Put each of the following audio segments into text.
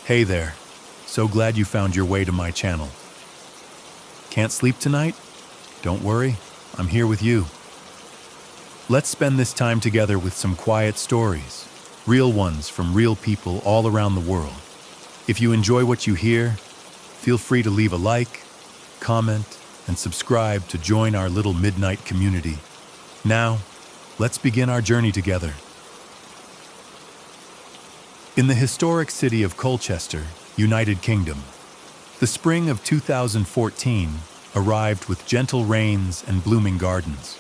Hey there. So glad you found your way to my channel. Can't sleep tonight? Don't worry, I'm here with you. Let's spend this time together with some quiet stories, real ones from real people all around the world. If you enjoy what you hear, feel free to leave a like, comment, and subscribe to join our little midnight community. Now, let's begin our journey together. In the historic city of Colchester, United Kingdom, the spring of 2014 arrived with gentle rains and blooming gardens.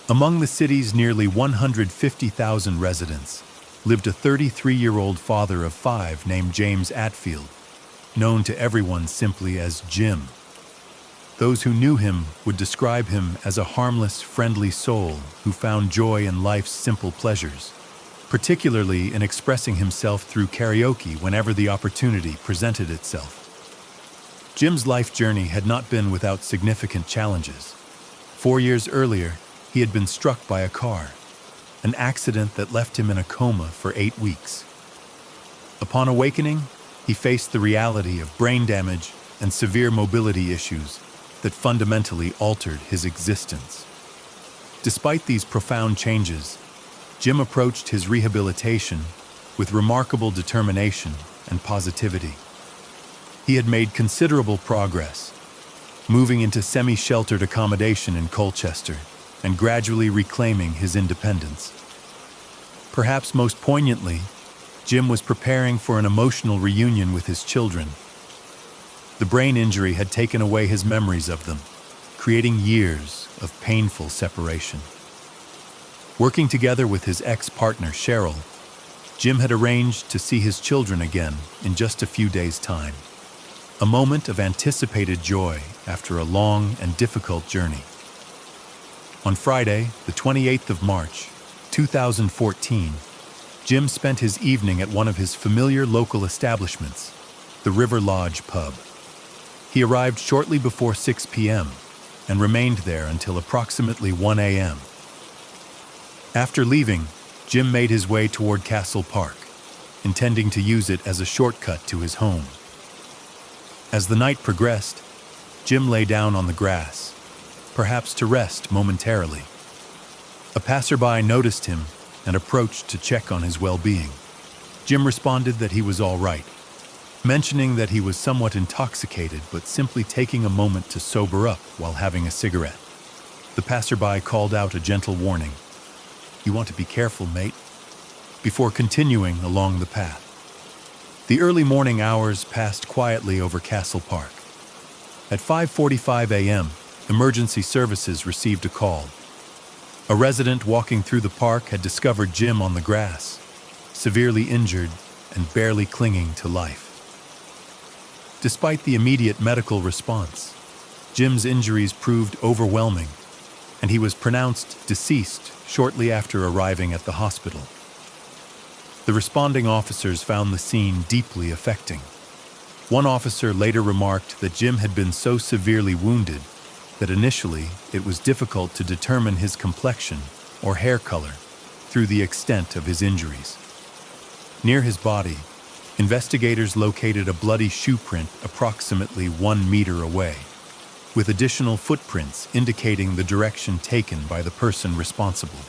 Among the city's nearly 150,000 residents lived a 33-year-old father of 5 named James Atfield, known to everyone simply as Jim. Those who knew him would describe him as a harmless, friendly soul who found joy in life's simple pleasures, particularly in expressing himself through karaoke whenever the opportunity presented itself. Jim's life journey had not been without significant challenges. 4 years earlier, he had been struck by a car, an accident that left him in a coma for 8 weeks. Upon awakening, he faced the reality of brain damage and severe mobility issues that fundamentally altered his existence. Despite these profound changes, Jim approached his rehabilitation with remarkable determination and positivity. He had made considerable progress, moving into semi-sheltered accommodation in Colchester and gradually reclaiming his independence. Perhaps most poignantly, Jim was preparing for an emotional reunion with his children. The brain injury had taken away his memories of them, creating years of painful separation. Working together with his ex-partner, Cheryl, Jim had arranged to see his children again in just a few days' time, a moment of anticipated joy after a long and difficult journey. On Friday, the 28th of March, 2014, Jim spent his evening at one of his familiar local establishments, the River Lodge Pub. He arrived shortly before 6 p.m. and remained there until approximately 1 a.m. After leaving, Jim made his way toward Castle Park, intending to use it as a shortcut to his home. As the night progressed, Jim lay down on the grass, perhaps to rest momentarily. A passerby noticed him and approached to check on his well-being. Jim responded that he was all right, mentioning that he was somewhat intoxicated but simply taking a moment to sober up while having a cigarette. The passerby called out a gentle warning, "You want to be careful, mate," before continuing along the path. The early morning hours passed quietly over Castle Park. At 5:45 a.m., emergency services received a call. A resident walking through the park had discovered Jim on the grass, severely injured and barely clinging to life. Despite the immediate medical response, Jim's injuries proved overwhelming, and he was pronounced deceased shortly after arriving at the hospital. The responding officers found the scene deeply affecting. One officer later remarked that Jim had been so severely wounded that initially it was difficult to determine his complexion or hair color through the extent of his injuries. Near his body, investigators located a bloody shoe print approximately 1 meter away, with additional footprints indicating the direction taken by the person responsible.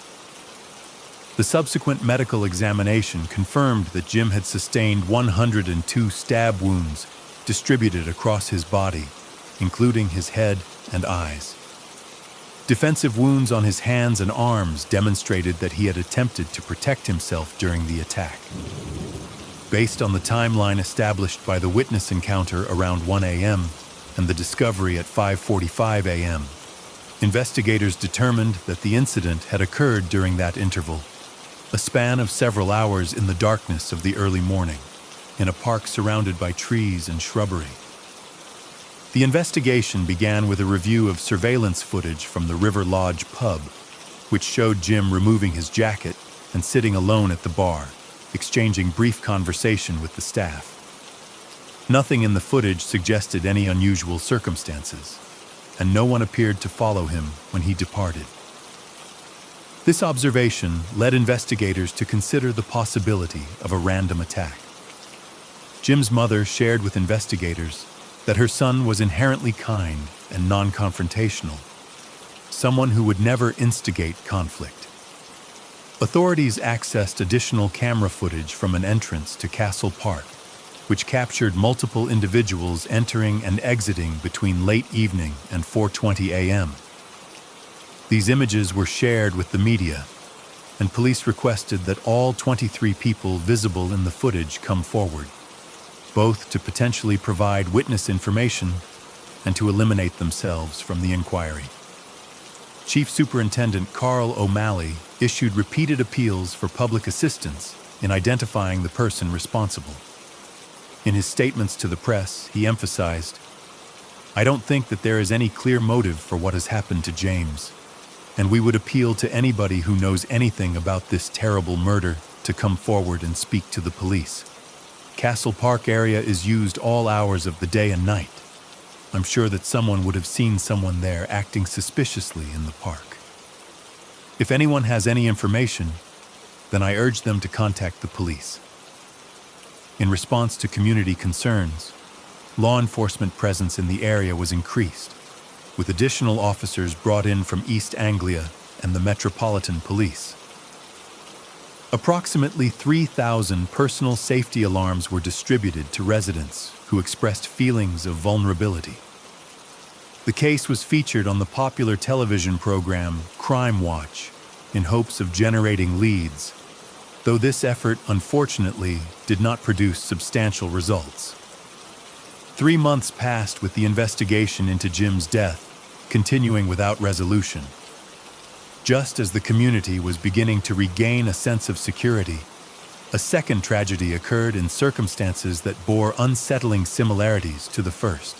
The subsequent medical examination confirmed that Jim had sustained 102 stab wounds distributed across his body, including his head and eyes. Defensive wounds on his hands and arms demonstrated that he had attempted to protect himself during the attack. Based on the timeline established by the witness encounter around 1 a.m., and the discovery at 5:45 a.m., investigators determined that the incident had occurred during that interval, a span of several hours in the darkness of the early morning, in a park surrounded by trees and shrubbery. The investigation began with a review of surveillance footage from the River Lodge Pub, which showed Jim removing his jacket and sitting alone at the bar, exchanging brief conversation with the staff. Nothing in the footage suggested any unusual circumstances, and no one appeared to follow him when he departed. This observation led investigators to consider the possibility of a random attack. Jim's mother shared with investigators that her son was inherently kind and non-confrontational, someone who would never instigate conflict. Authorities accessed additional camera footage from an entrance to Castle Park, which captured multiple individuals entering and exiting between late evening and 4:20 a.m. These images were shared with the media, and police requested that all 23 people visible in the footage come forward, both to potentially provide witness information and to eliminate themselves from the inquiry. Chief Superintendent Carl O'Malley issued repeated appeals for public assistance in identifying the person responsible. In his statements to the press, he emphasized, "I don't think that there is any clear motive for what has happened to James, and we would appeal to anybody who knows anything about this terrible murder to come forward and speak to the police. Castle Park area is used all hours of the day and night. I'm sure that someone would have seen someone there acting suspiciously in the park. If anyone has any information, then I urge them to contact the police." In response to community concerns, law enforcement presence in the area was increased, with additional officers brought in from East Anglia and the Metropolitan Police. Approximately 3,000 personal safety alarms were distributed to residents who expressed feelings of vulnerability. The case was featured on the popular television program Crime Watch in hopes of generating leads, though this effort unfortunately did not produce substantial results. 3 months passed with the investigation into Jim's death continuing without resolution. Just as the community was beginning to regain a sense of security, a second tragedy occurred in circumstances that bore unsettling similarities to the first.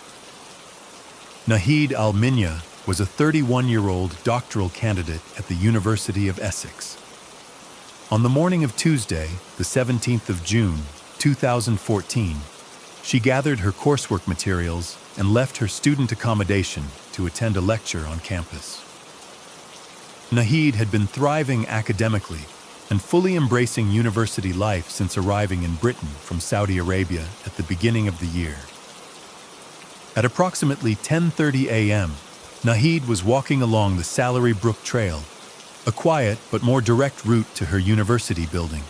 Nahid Al-Minya was a 31-year-old doctoral candidate at the University of Essex. On the morning of Tuesday, the 17th of June, 2014, she gathered her coursework materials and left her student accommodation to attend a lecture on campus. Nahid had been thriving academically and fully embracing university life since arriving in Britain from Saudi Arabia at the beginning of the year. At approximately 10:30 a.m., Nahid was walking along the Salary Brook Trail, a quiet but more direct route to her university building.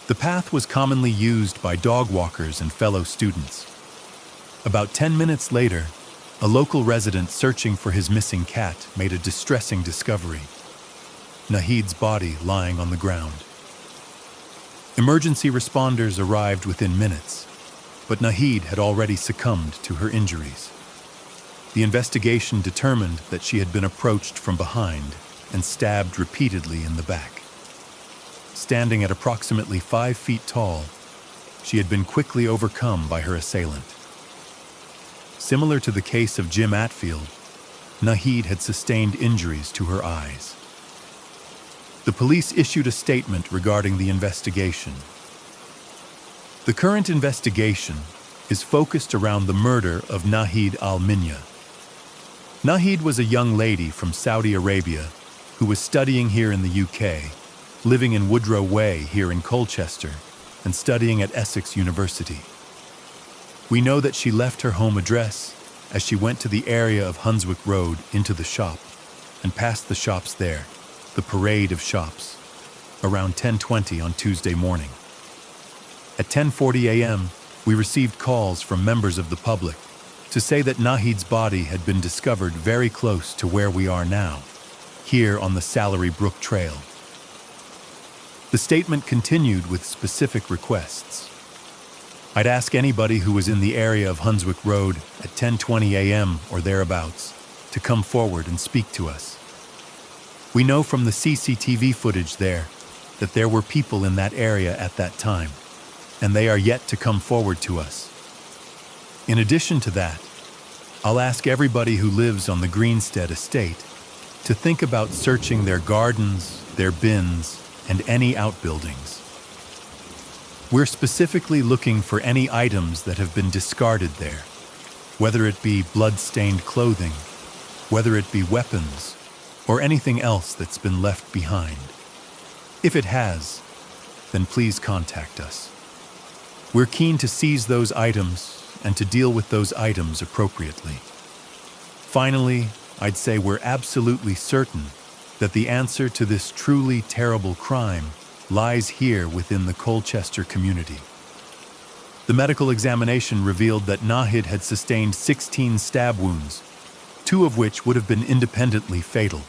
The path was commonly used by dog walkers and fellow students. About 10 minutes later, a local resident searching for his missing cat made a distressing discovery: Nahid's body lying on the ground. Emergency responders arrived within minutes, but Nahid had already succumbed to her injuries. The investigation determined that she had been approached from behind and stabbed repeatedly in the back. Standing at approximately 5 feet tall, she had been quickly overcome by her assailant. Similar to the case of Jim Atfield, Nahid had sustained injuries to her eyes. The police issued a statement regarding the investigation. The current investigation is focused around the murder of Nahid Al-Minya. Nahid was a young lady from Saudi Arabia who was studying here in the UK, living in Woodrow Way here in Colchester, and studying at Essex University. We know that she left her home address as she went to the area of Hunswick Road into the shop and past the shops there, the parade of shops, around 10:20 on Tuesday morning. At 10:40 a.m., we received calls from members of the public to say that Nahid's body had been discovered very close to where we are now, here on the Salary Brook Trail. The statement continued with specific requests. I'd ask anybody who was in the area of Hunswick Road at 10:20 a.m. or thereabouts to come forward and speak to us. We know from the CCTV footage there that there were people in that area at that time, and they are yet to come forward to us. In addition to that, I'll ask everybody who lives on the Greenstead estate to think about searching their gardens, their bins, and any outbuildings. We're specifically looking for any items that have been discarded there, whether it be blood-stained clothing, whether it be weapons, or anything else that's been left behind. If it has, then please contact us. We're keen to seize those items and to deal with those items appropriately. Finally, I'd say we're absolutely certain that the answer to this truly terrible crime lies here within the Colchester community. The medical examination revealed that Nahid had sustained 16 stab wounds, 2 of which would have been independently fatal.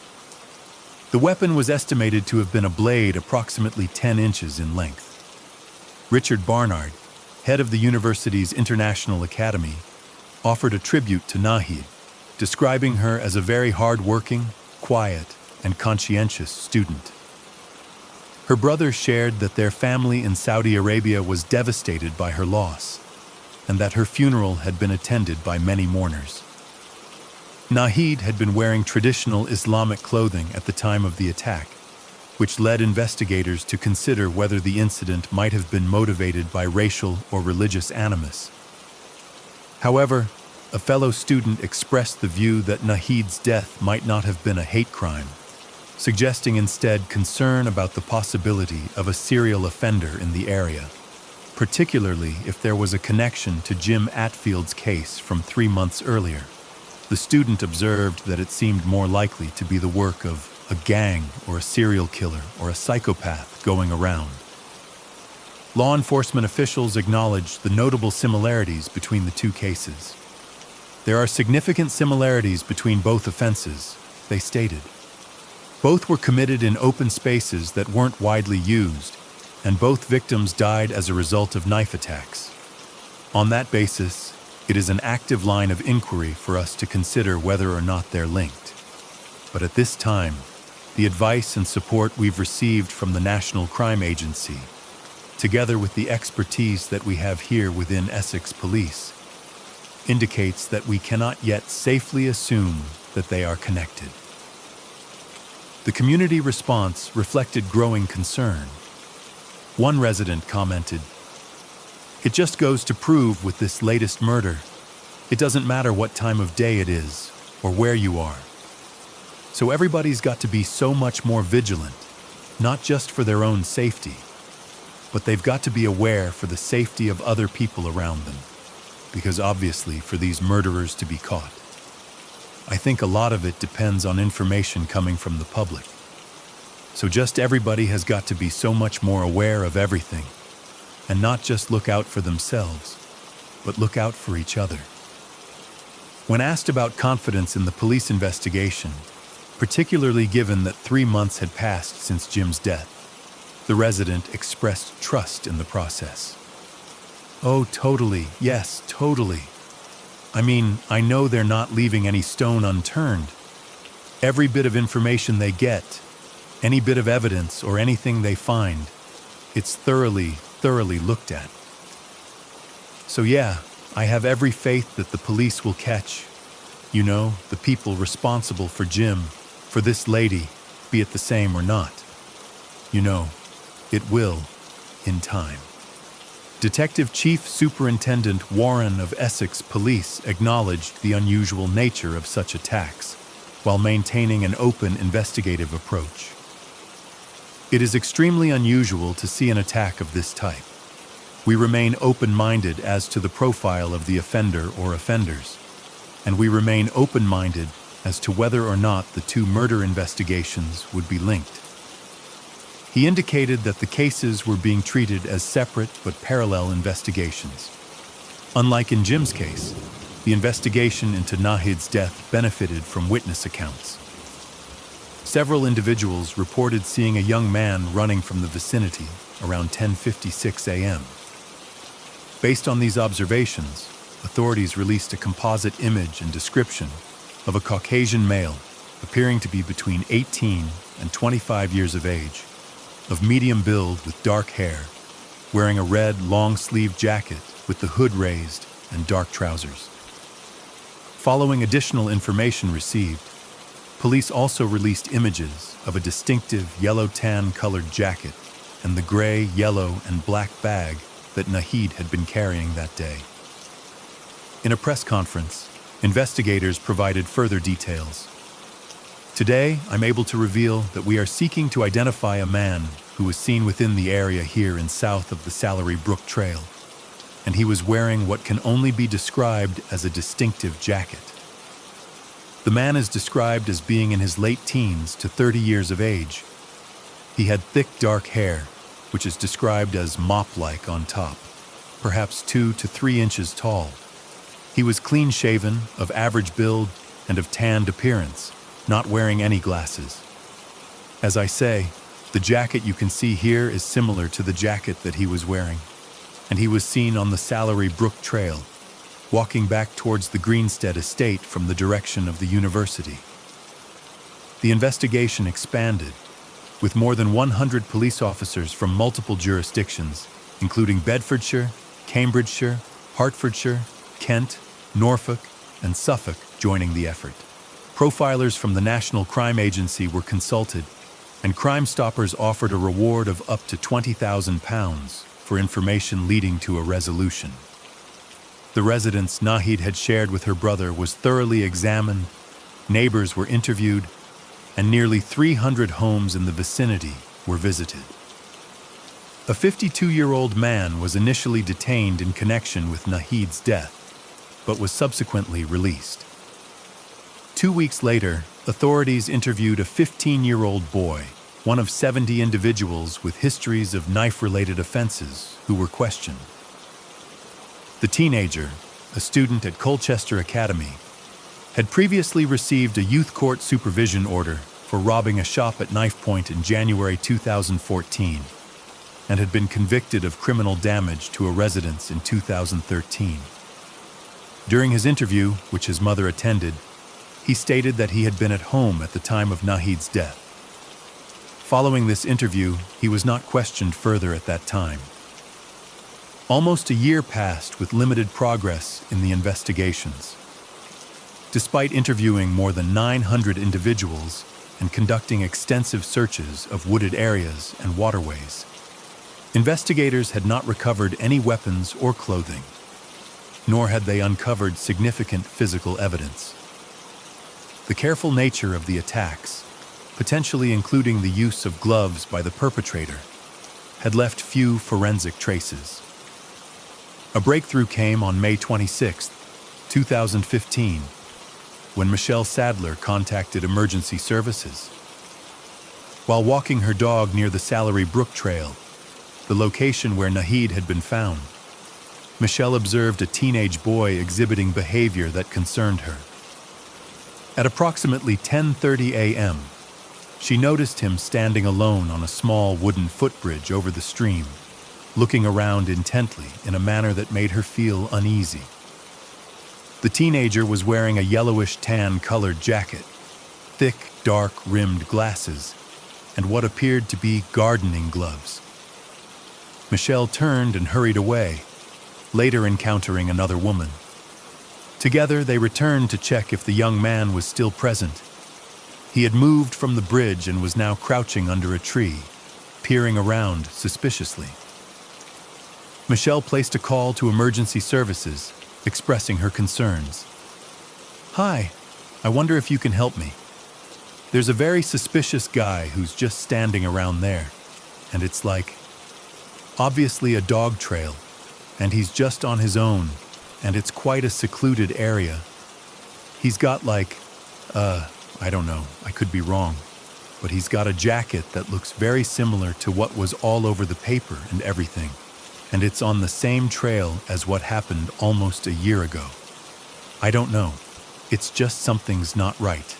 The weapon was estimated to have been a blade approximately 10 inches in length. Richard Barnard, head of the university's International Academy, offered a tribute to Nahid, describing her as a very hard-working, quiet, and conscientious student. Her brother shared that their family in Saudi Arabia was devastated by her loss, and that her funeral had been attended by many mourners. Nahid had been wearing traditional Islamic clothing at the time of the attack, which led investigators to consider whether the incident might have been motivated by racial or religious animus. However, a fellow student expressed the view that Nahid's death might not have been a hate crime, suggesting instead concern about the possibility of a serial offender in the area, particularly if there was a connection to Jim Atfield's case from 3 months earlier. The student observed that it seemed more likely to be the work of a gang or a serial killer or a psychopath going around. Law enforcement officials acknowledged the notable similarities between the 2 cases. There are significant similarities between both offenses, they stated. Both were committed in open spaces that weren't widely used, and both victims died as a result of knife attacks. On that basis, it is an active line of inquiry for us to consider whether or not they're linked. But at this time, the advice and support we've received from the National Crime Agency, together with the expertise that we have here within Essex Police, indicates that we cannot yet safely assume that they are connected. The community response reflected growing concern. One resident commented, "It just goes to prove with this latest murder, it doesn't matter what time of day it is or where you are. So everybody's got to be so much more vigilant, not just for their own safety, but they've got to be aware for the safety of other people around them, because obviously for these murderers to be caught. I think a lot of it depends on information coming from the public. So just everybody has got to be so much more aware of everything, and not just look out for themselves, but look out for each other." When asked about confidence in the police investigation, particularly given that 3 months had passed since Jim's death, the resident expressed trust in the process. "Oh, totally, yes, totally. I mean, I know they're not leaving any stone unturned. Every bit of information they get, any bit of evidence or anything they find, it's thoroughly looked at. So yeah, I have every faith that the police will catch, the people responsible for Jim, for this lady, be it the same or not. It will, in time." Detective Chief Superintendent Warren of Essex Police acknowledged the unusual nature of such attacks, while maintaining an open investigative approach. "It is extremely unusual to see an attack of this type. We remain open-minded as to the profile of the offender or offenders, and we remain open-minded as to whether or not the 2 murder investigations would be linked." He indicated that the cases were being treated as separate but parallel investigations. Unlike in Jim's case, the investigation into Nahid's death benefited from witness accounts. Several individuals reported seeing a young man running from the vicinity around 10:56 a.m. Based on these observations, authorities released a composite image and description of a Caucasian male appearing to be between 18 and 25 years of age, of medium build with dark hair, wearing a red long-sleeved jacket with the hood raised and dark trousers. Following additional information received, police also released images of a distinctive yellow-tan colored jacket and the gray, yellow, and black bag that Nahid had been carrying that day. In a press conference, investigators provided further details. "Today, I'm able to reveal that we are seeking to identify a man who was seen within the area here in south of the Salary Brook Trail. and he was wearing what can only be described as a distinctive jacket. The man is described as being in his late teens to 30 years of age. He had thick dark hair, which is described as mop-like on top, perhaps 2 to 3 inches tall. He was clean-shaven, of average build, and of tanned appearance, not wearing any glasses. As I say, the jacket you can see here is similar to the jacket that he was wearing, and he was seen on the Salary Brook Trail, walking back towards the Greenstead estate from the direction of the university. The investigation expanded, with more than 100 police officers from multiple jurisdictions, including Bedfordshire, Cambridgeshire, Hertfordshire, Kent, Norfolk, and Suffolk, joining the effort. Profilers from the National Crime Agency were consulted, and Crime Stoppers offered a reward of up to £20,000 for information leading to a resolution. The residence Nahid had shared with her brother was thoroughly examined, neighbors were interviewed, and nearly 300 homes in the vicinity were visited. A 52-year-old man was initially detained in connection with Nahid's death, but was subsequently released. 2 weeks later, authorities interviewed a 15-year-old boy, one of 70 individuals with histories of knife-related offenses, who were questioned. The teenager, a student at Colchester Academy, had previously received a youth court supervision order for robbing a shop at knife point in January 2014 and had been convicted of criminal damage to a residence in 2013. During his interview, which his mother attended, he stated that he had been at home at the time of Nahid's death. Following this interview, he was not questioned further at that time. Almost a year passed with limited progress in the investigations. Despite interviewing more than 900 individuals and conducting extensive searches of wooded areas and waterways, investigators had not recovered any weapons or clothing, nor had they uncovered significant physical evidence. The careful nature of the attacks, potentially including the use of gloves by the perpetrator, had left few forensic traces. A breakthrough came on May 26, 2015, when Michelle Sadler contacted emergency services. While walking her dog near the Salary Brook Trail, the location where Nahid had been found, Michelle observed a teenage boy exhibiting behavior that concerned her. At approximately 10:30 a.m., she noticed him standing alone on a small wooden footbridge over the stream, looking around intently in a manner that made her feel uneasy. The teenager was wearing a yellowish-tan-colored jacket, thick, dark-rimmed glasses, and what appeared to be gardening gloves. Michelle turned and hurried away, later encountering another woman. Together, they returned to check if the young man was still present. He had moved from the bridge and was now crouching under a tree, peering around suspiciously. Michelle placed a call to emergency services, expressing her concerns. "Hi, I wonder if you can help me. There's a very suspicious guy who's just standing around there, and it's like, obviously a dog trail, and he's just on his own, and it's quite a secluded area. He's got I don't know, I could be wrong, but he's got a jacket that looks very similar to what was all over the paper and everything, and it's on the same trail as what happened almost a year ago. I don't know, it's just something's not right."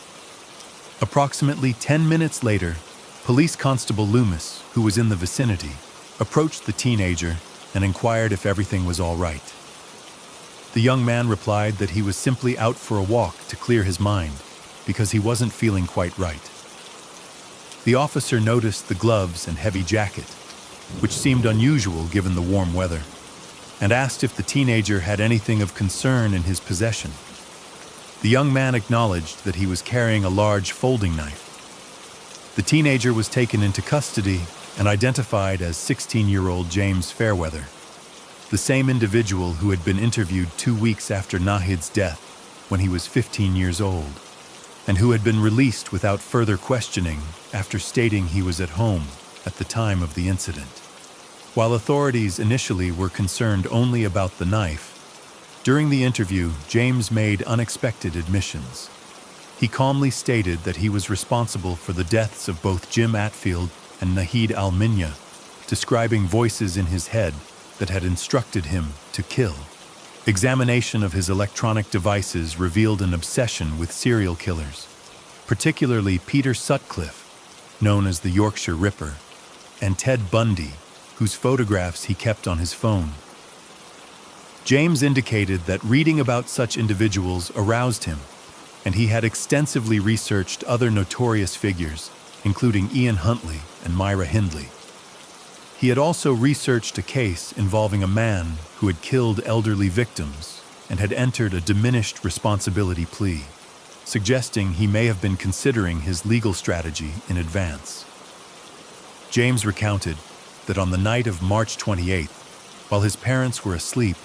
Approximately 10 minutes later, Police Constable Loomis, who was in the vicinity, approached the teenager and inquired if everything was all right. The young man replied that he was simply out for a walk to clear his mind because he wasn't feeling quite right. The officer noticed the gloves and heavy jacket, which seemed unusual given the warm weather, and asked if the teenager had anything of concern in his possession. The young man acknowledged that he was carrying a large folding knife. The teenager was taken into custody and identified as 16-year-old James Fairweather, the same individual who had been interviewed 2 weeks after Nahid's death when he was 15 years old, and who had been released without further questioning after stating he was at home at the time of the incident. While authorities initially were concerned only about the knife, during the interview, James made unexpected admissions. He calmly stated that he was responsible for the deaths of both Jim Atfield and Nahid Al-Minya, describing voices in his head that had instructed him to kill. Examination of his electronic devices revealed an obsession with serial killers, particularly Peter Sutcliffe, known as the Yorkshire Ripper, and Ted Bundy, whose photographs he kept on his phone. James indicated that reading about such individuals aroused him, and he had extensively researched other notorious figures, including Ian Huntley and Myra Hindley. He had also researched a case involving a man who had killed elderly victims and had entered a diminished responsibility plea, suggesting he may have been considering his legal strategy in advance. James recounted that on the night of March 28th, while his parents were asleep,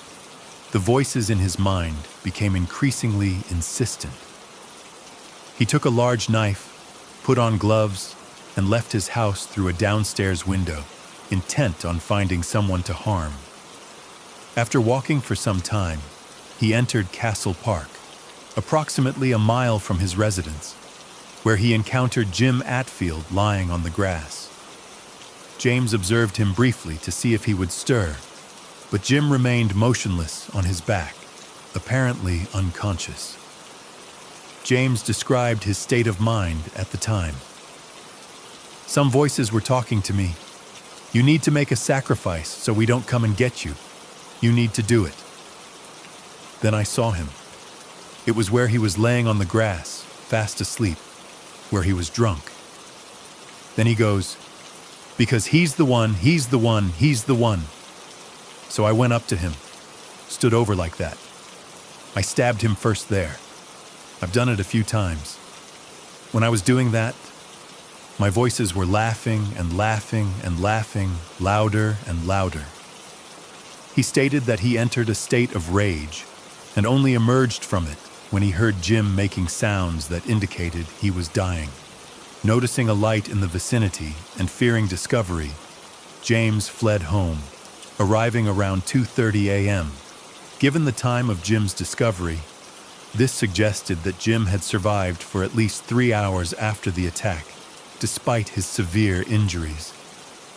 the voices in his mind became increasingly insistent. He took a large knife, put on gloves, and left his house through a downstairs window, intent on finding someone to harm. After walking for some time, he entered Castle Park, approximately a mile from his residence, where he encountered Jim Atfield lying on the grass. James observed him briefly to see if he would stir, but Jim remained motionless on his back, apparently unconscious. James described his state of mind at the time. "Some voices were talking to me. You need to make a sacrifice so we don't come and get you. You need to do it." Then I saw him. It was where he was laying on the grass, fast asleep, where he was drunk. Then he goes, "Because he's the one, he's the one, he's the one." So I went up to him, stood over like that. I stabbed him first there. I've done it a few times. When I was doing that, my voices were laughing and laughing and laughing, louder and louder. He stated that he entered a state of rage and only emerged from it when he heard Jim making sounds that indicated he was dying. Noticing a light in the vicinity and fearing discovery, James fled home, arriving around 2:30 a.m. Given the time of Jim's discovery, this suggested that Jim had survived for at least 3 hours after the attack, despite his severe injuries.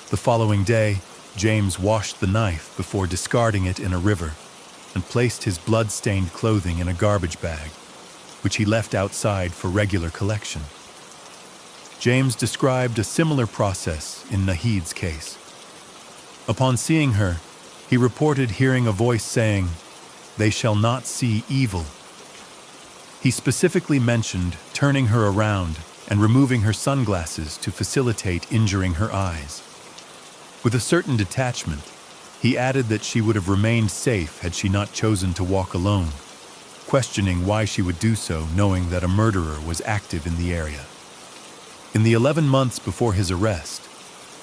The following day, James washed the knife before discarding it in a river and placed his blood-stained clothing in a garbage bag, which he left outside for regular collection. James described a similar process in Nahid's case. Upon seeing her, he reported hearing a voice saying, "They shall not see evil." He specifically mentioned turning her around and removing her sunglasses to facilitate injuring her eyes. With a certain detachment, he added that she would have remained safe had she not chosen to walk alone, questioning why she would do so knowing that a murderer was active in the area. In the 11 months before his arrest,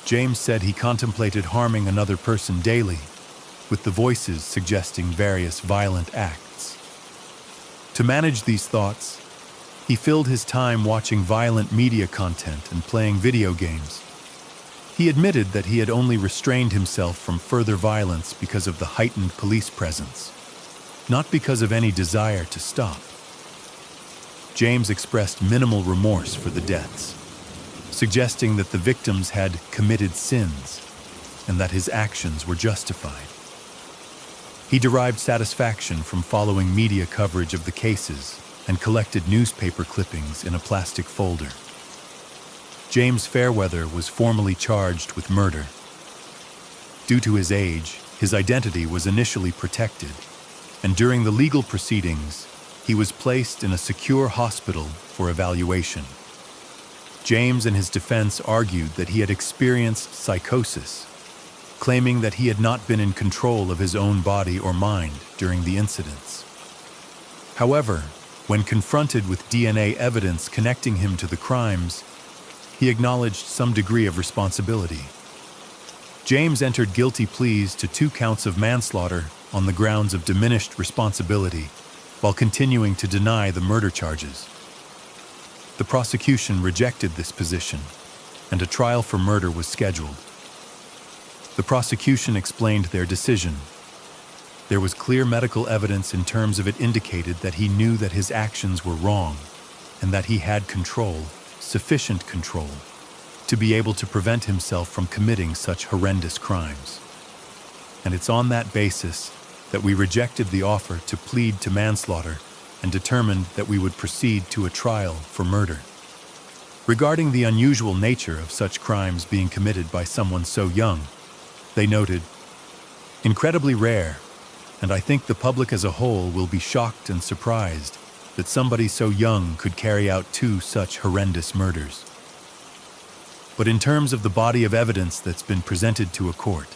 James said he contemplated harming another person daily, with the voices suggesting various violent acts. To manage these thoughts, he filled his time watching violent media content and playing video games. He admitted that he had only restrained himself from further violence because of the heightened police presence, not because of any desire to stop. James expressed minimal remorse for the deaths, suggesting that the victims had committed sins and that his actions were justified. He derived satisfaction from following media coverage of the cases and collected newspaper clippings in a plastic folder. James Fairweather was formally charged with murder. Due to his age, his identity was initially protected, and during the legal proceedings, he was placed in a secure hospital for evaluation. James and his defense argued that he had experienced psychosis, claiming that he had not been in control of his own body or mind during the incidents. However, when confronted with DNA evidence connecting him to the crimes, he acknowledged some degree of responsibility. James entered guilty pleas to 2 counts of manslaughter on the grounds of diminished responsibility, while continuing to deny the murder charges. The prosecution rejected this position, and a trial for murder was scheduled. The prosecution explained their decision. There was clear medical evidence in terms of it indicated that he knew that his actions were wrong and that he had control, sufficient control, to be able to prevent himself from committing such horrendous crimes. And it's on that basis that we rejected the offer to plead to manslaughter and determined that we would proceed to a trial for murder. Regarding the unusual nature of such crimes being committed by someone so young, they noted, "Incredibly rare, and I think the public as a whole will be shocked and surprised that somebody so young could carry out two such horrendous murders. But in terms of the body of evidence that's been presented to a court,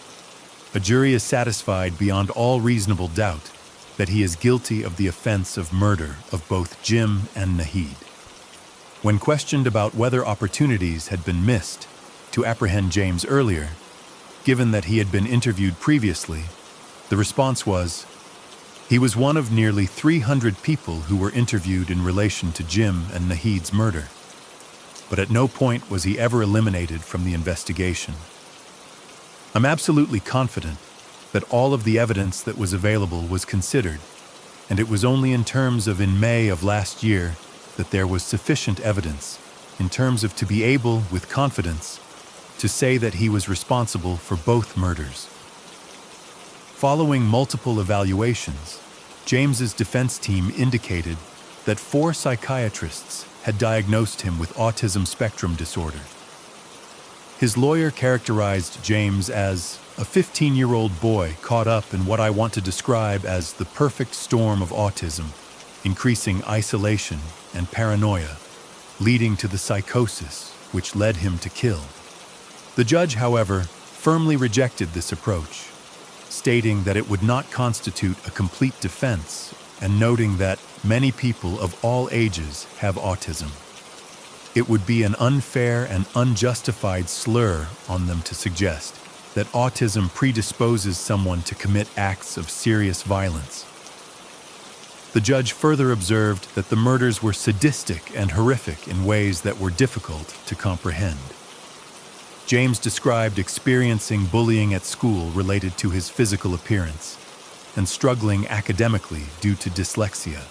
a jury is satisfied beyond all reasonable doubt that he is guilty of the offense of murder of both Jim and Nahid." When questioned about whether opportunities had been missed to apprehend James earlier, given that he had been interviewed previously, the response was, he was one of nearly 300 people who were interviewed in relation to Jim and Nahid's murder, but at no point was he ever eliminated from the investigation. "I'm absolutely confident that all of the evidence that was available was considered, and it was only in terms of in May of last year that there was sufficient evidence in terms of to be able, with confidence, to say that he was responsible for both murders." Following multiple evaluations, James's defense team indicated that 4 psychiatrists had diagnosed him with autism spectrum disorder. His lawyer characterized James as a 15-year-old boy caught up in what I want to describe as the perfect storm of autism, increasing isolation and paranoia, leading to the psychosis which led him to kill. The judge, however, firmly rejected this approach, stating that it would not constitute a complete defense and noting that many people of all ages have autism. It would be an unfair and unjustified slur on them to suggest that autism predisposes someone to commit acts of serious violence. The judge further observed that the murders were sadistic and horrific in ways that were difficult to comprehend. James described experiencing bullying at school related to his physical appearance and struggling academically due to dyslexia.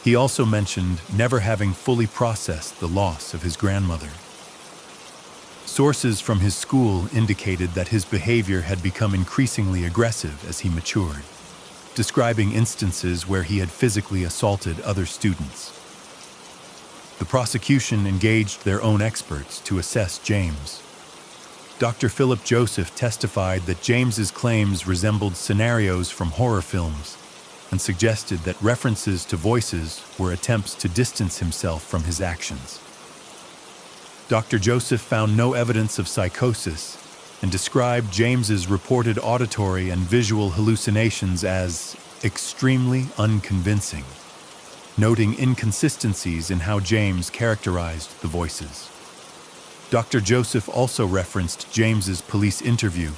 He also mentioned never having fully processed the loss of his grandmother. Sources from his school indicated that his behavior had become increasingly aggressive as he matured, describing instances where he had physically assaulted other students. The prosecution engaged their own experts to assess James. Dr. Philip Joseph testified that James's claims resembled scenarios from horror films and suggested that references to voices were attempts to distance himself from his actions. Dr. Joseph found no evidence of psychosis and described James's reported auditory and visual hallucinations as extremely unconvincing, noting inconsistencies in how James characterized the voices. Dr. Joseph also referenced James's police interview,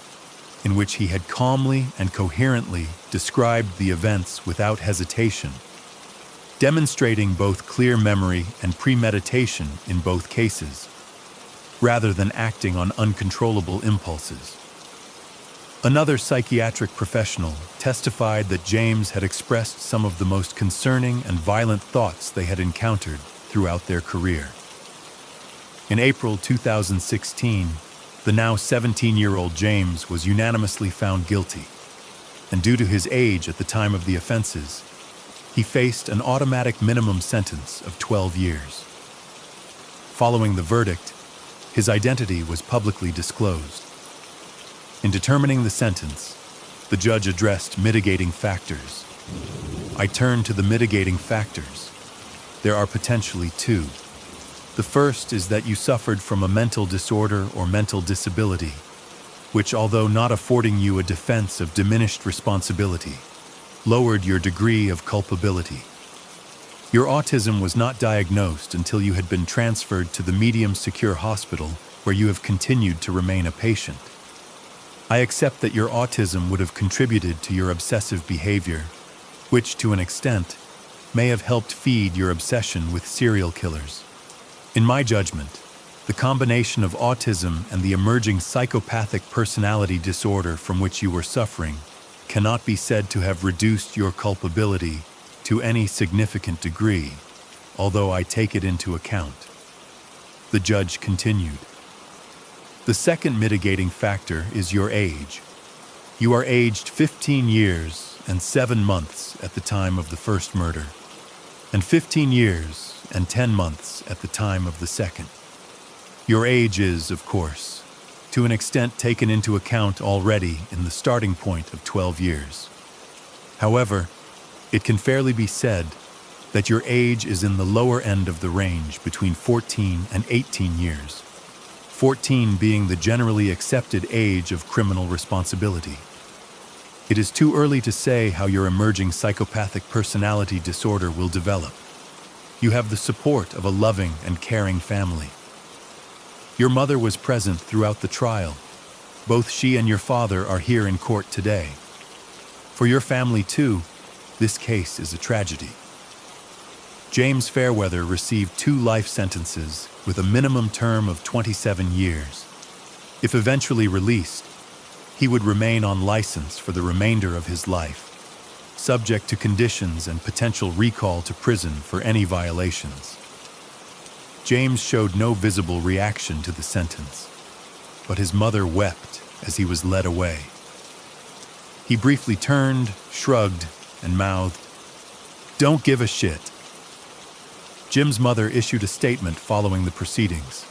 in which he had calmly and coherently described the events without hesitation, demonstrating both clear memory and premeditation in both cases, rather than acting on uncontrollable impulses. Another psychiatric professional testified that James had expressed some of the most concerning and violent thoughts they had encountered throughout their career. In April 2016, the now 17-year-old James was unanimously found guilty, and due to his age at the time of the offenses, he faced an automatic minimum sentence of 12 years. Following the verdict, his identity was publicly disclosed. In determining the sentence, the judge addressed mitigating factors. I turn to the mitigating factors. There are potentially 2. The first is that you suffered from a mental disorder or mental disability, which, although not affording you a defense of diminished responsibility, lowered your degree of culpability. Your autism was not diagnosed until you had been transferred to the Medium Secure Hospital, where you have continued to remain a patient. I accept that your autism would have contributed to your obsessive behavior, which, to an extent, may have helped feed your obsession with serial killers. In my judgment, The combination of autism and the emerging psychopathic personality disorder from which you were suffering cannot be said to have reduced your culpability to any significant degree, although I take it into account. The judge continued. The second mitigating factor is your age. You are aged 15 years and 7 months at the time of the first murder, and 15 years and 10 months at the time of the second. Your age is, of course, to an extent taken into account already in the starting point of 12 years. However, it can fairly be said that your age is in the lower end of the range between 14 and 18 years, 14 being the generally accepted age of criminal responsibility. It is too early to say how your emerging psychopathic personality disorder will develop. You have the support of a loving and caring family. Your mother was present throughout the trial. Both she and your father are here in court today. For your family, too, this case is a tragedy. James Fairweather received 2 life sentences with a minimum term of 27 years. If eventually released, he would remain on license for the remainder of his life, subject to conditions and potential recall to prison for any violations. James showed no visible reaction to the sentence, but his mother wept as he was led away. He briefly turned, shrugged, and mouthed, "Don't give a shit." Jim's mother issued a statement following the proceedings.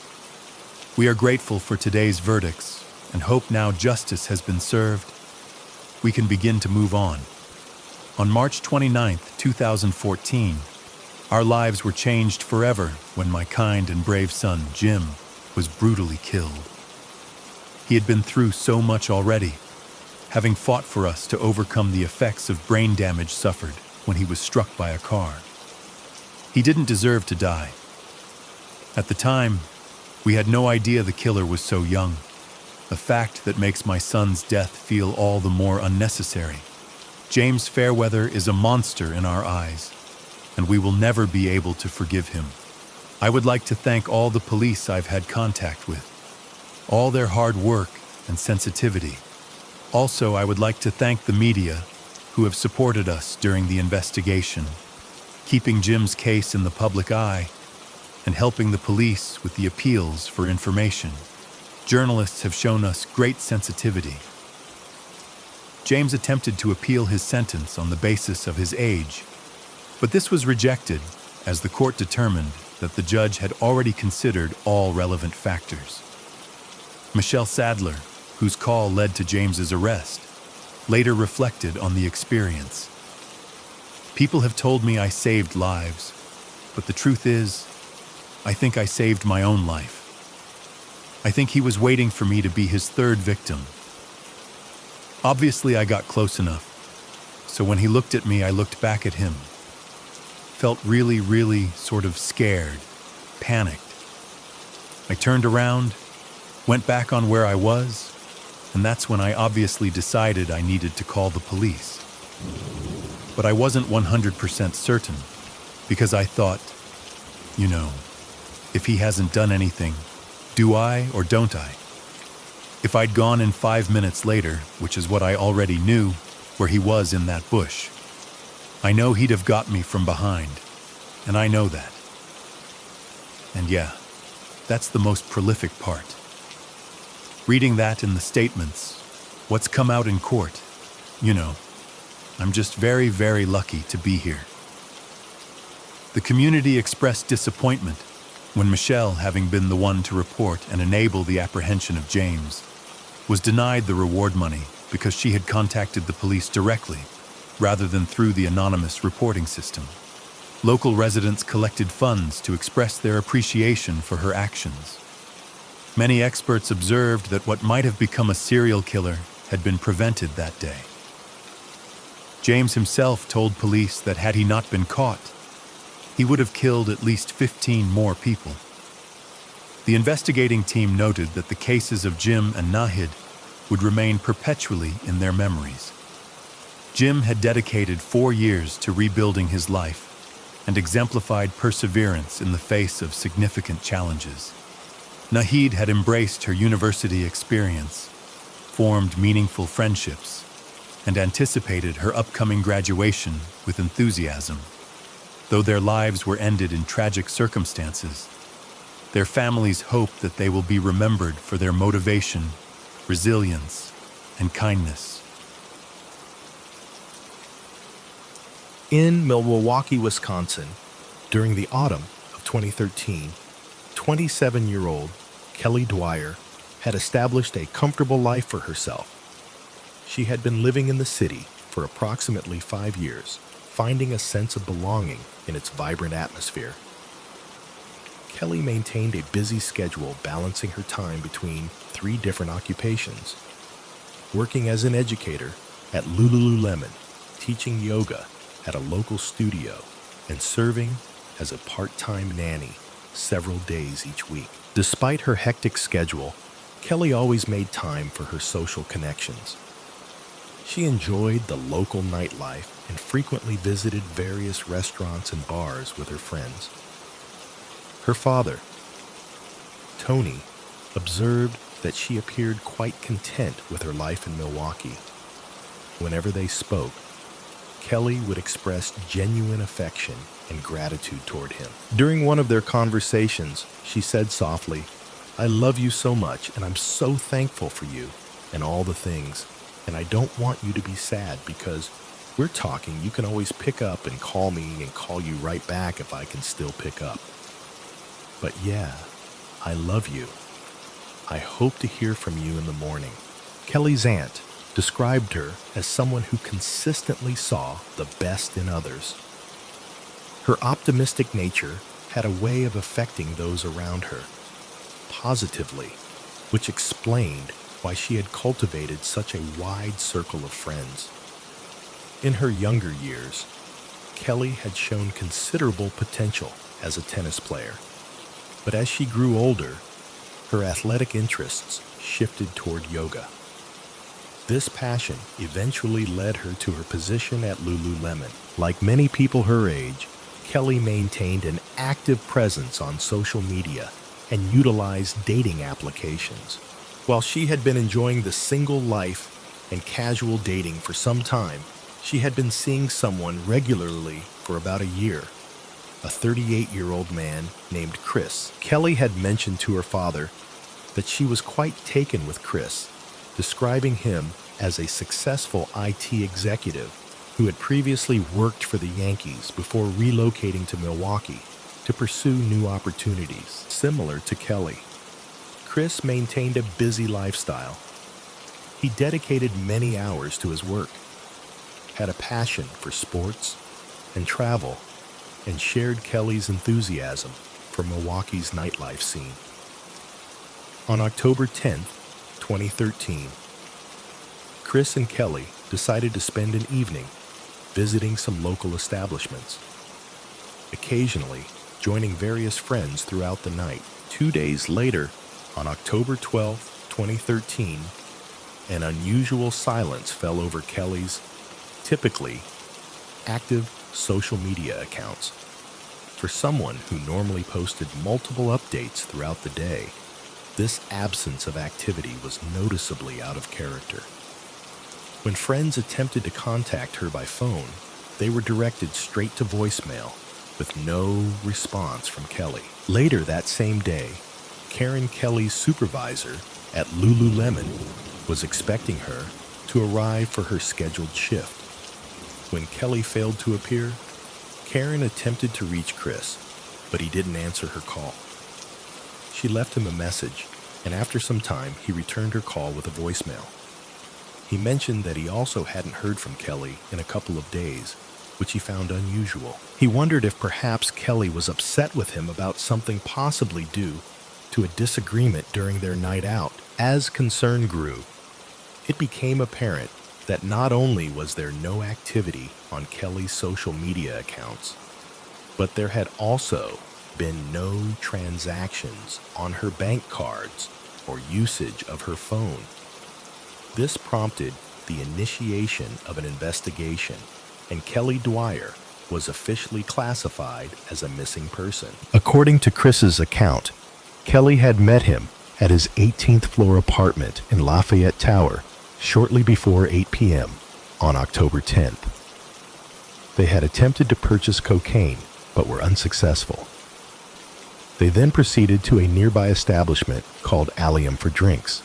"We are grateful for today's verdicts and hope now justice has been served. We can begin to move on." On March 29, 2014, our lives were changed forever when my kind and brave son, Jim, was brutally killed. He had been through so much already, having fought for us to overcome the effects of brain damage suffered when he was struck by a car. He didn't deserve to die. At the time, we had no idea the killer was so young, a fact that makes my son's death feel all the more unnecessary. James Fairweather is a monster in our eyes, and we will never be able to forgive him. I would like to thank all the police I've had contact with, all their hard work and sensitivity. Also, I would like to thank the media who have supported us during the investigation, keeping Jim's case in the public eye and helping the police with the appeals for information. Journalists have shown us great sensitivity. James attempted to appeal his sentence on the basis of his age, but this was rejected as the court determined that the judge had already considered all relevant factors. Michelle Sadler, whose call led to James's arrest, later reflected on the experience. "People have told me I saved lives, but the truth is, I think I saved my own life. I think he was waiting for me to be his third victim. Obviously, I got close enough, so when he looked at me, I looked back at him. Felt really sort of scared, panicked. I turned around, went back on where I was, and that's when I obviously decided I needed to call the police. But I wasn't 100% certain, because I thought, if he hasn't done anything, do I or don't I? If I'd gone in 5 minutes later, which is what I already knew, where he was in that bush, I know he'd have got me from behind, and I know that. And yeah, that's the most prolific part. Reading that in the statements, what's come out in court, I'm just very lucky to be here. The community expressed disappointment when Michelle, having been the one to report and enable the apprehension of James, was denied the reward money because she had contacted the police directly, rather than through the anonymous reporting system. Local residents collected funds to express their appreciation for her actions. Many experts observed that what might have become a serial killer had been prevented that day. James himself told police that had he not been caught, he would have killed at least 15 more people. The investigating team noted that the cases of Jim and Nahid would remain perpetually in their memories. Jim had dedicated 4 years to rebuilding his life and exemplified perseverance in the face of significant challenges. Nahid had embraced her university experience, formed meaningful friendships, and anticipated her upcoming graduation with enthusiasm. Though their lives were ended in tragic circumstances, their families hope that they will be remembered for their motivation, resilience, and kindness. In Milwaukee, Wisconsin, during the autumn of 2013, 27-year-old Kelly Dwyer had established a comfortable life for herself. She had been living in the city for approximately 5 years, finding a sense of belonging in its vibrant atmosphere. Kelly maintained a busy schedule, balancing her time between 3 different occupations: working as an educator at Lululemon, teaching yoga at a local studio, and serving as a part-time nanny several days each week. Despite her hectic schedule, Kelly always made time for her social connections. She enjoyed the local nightlife and frequently visited various restaurants and bars with her friends. Her father, Tony, observed that she appeared quite content with her life in Milwaukee. Whenever they spoke, Kelly would express genuine affection and gratitude toward him. During one of their conversations, she said softly, "I love you so much, and I'm so thankful for you and all the things, and I don't want you to be sad because we're talking. You can always pick up and call me and call you right back if I can still pick up. But yeah, I love you. I hope to hear from you in the morning." Kelly's aunt described her as someone who consistently saw the best in others. Her optimistic nature had a way of affecting those around her positively, which explained why she had cultivated such a wide circle of friends. In her younger years, Kelly had shown considerable potential as a tennis player, but as she grew older, her athletic interests shifted toward yoga. This passion eventually led her to her position at Lululemon. Like many people her age, Kelly maintained an active presence on social media and utilized dating applications. While she had been enjoying the single life and casual dating for some time, she had been seeing someone regularly for about a year, a 38-year-old man named Chris. Kelly had mentioned to her father that she was quite taken with Chris, describing him as a successful IT executive who had previously worked for the Yankees before relocating to Milwaukee to pursue new opportunities similar to Kelly. Chris maintained a busy lifestyle. He dedicated many hours to his work, had a passion for sports and travel, and shared Kelly's enthusiasm for Milwaukee's nightlife scene. On October 10, 2013, Chris and Kelly decided to spend an evening visiting some local establishments, occasionally joining various friends throughout the night. 2 days later, on October 12, 2013, an unusual silence fell over Kelly's typically active social media accounts. For someone who normally posted multiple updates throughout the day, this absence of activity was noticeably out of character. When friends attempted to contact her by phone, they were directed straight to voicemail with no response from Kelly. Later that same day, Karen Kelly's supervisor at Lululemon was expecting her to arrive for her scheduled shift. When Kelly failed to appear, Karen attempted to reach Chris, but he didn't answer her call. She left him a message, and after some time, he returned her call with a voicemail. He mentioned that he also hadn't heard from Kelly in a couple of days, which he found unusual. He wondered if perhaps Kelly was upset with him about something possibly due to a disagreement during their night out. As concern grew, it became apparent that not only was there no activity on Kelly's social media accounts, but there had also been no transactions on her bank cards or usage of her phone. This prompted the initiation of an investigation, and Kelly Dwyer was officially classified as a missing person. According to Chris's account, Kelly had met him at his 18th floor apartment in Lafayette Tower shortly before 8 p.m. on October 10th. They had attempted to purchase cocaine, but were unsuccessful. They then proceeded to a nearby establishment called Allium for drinks.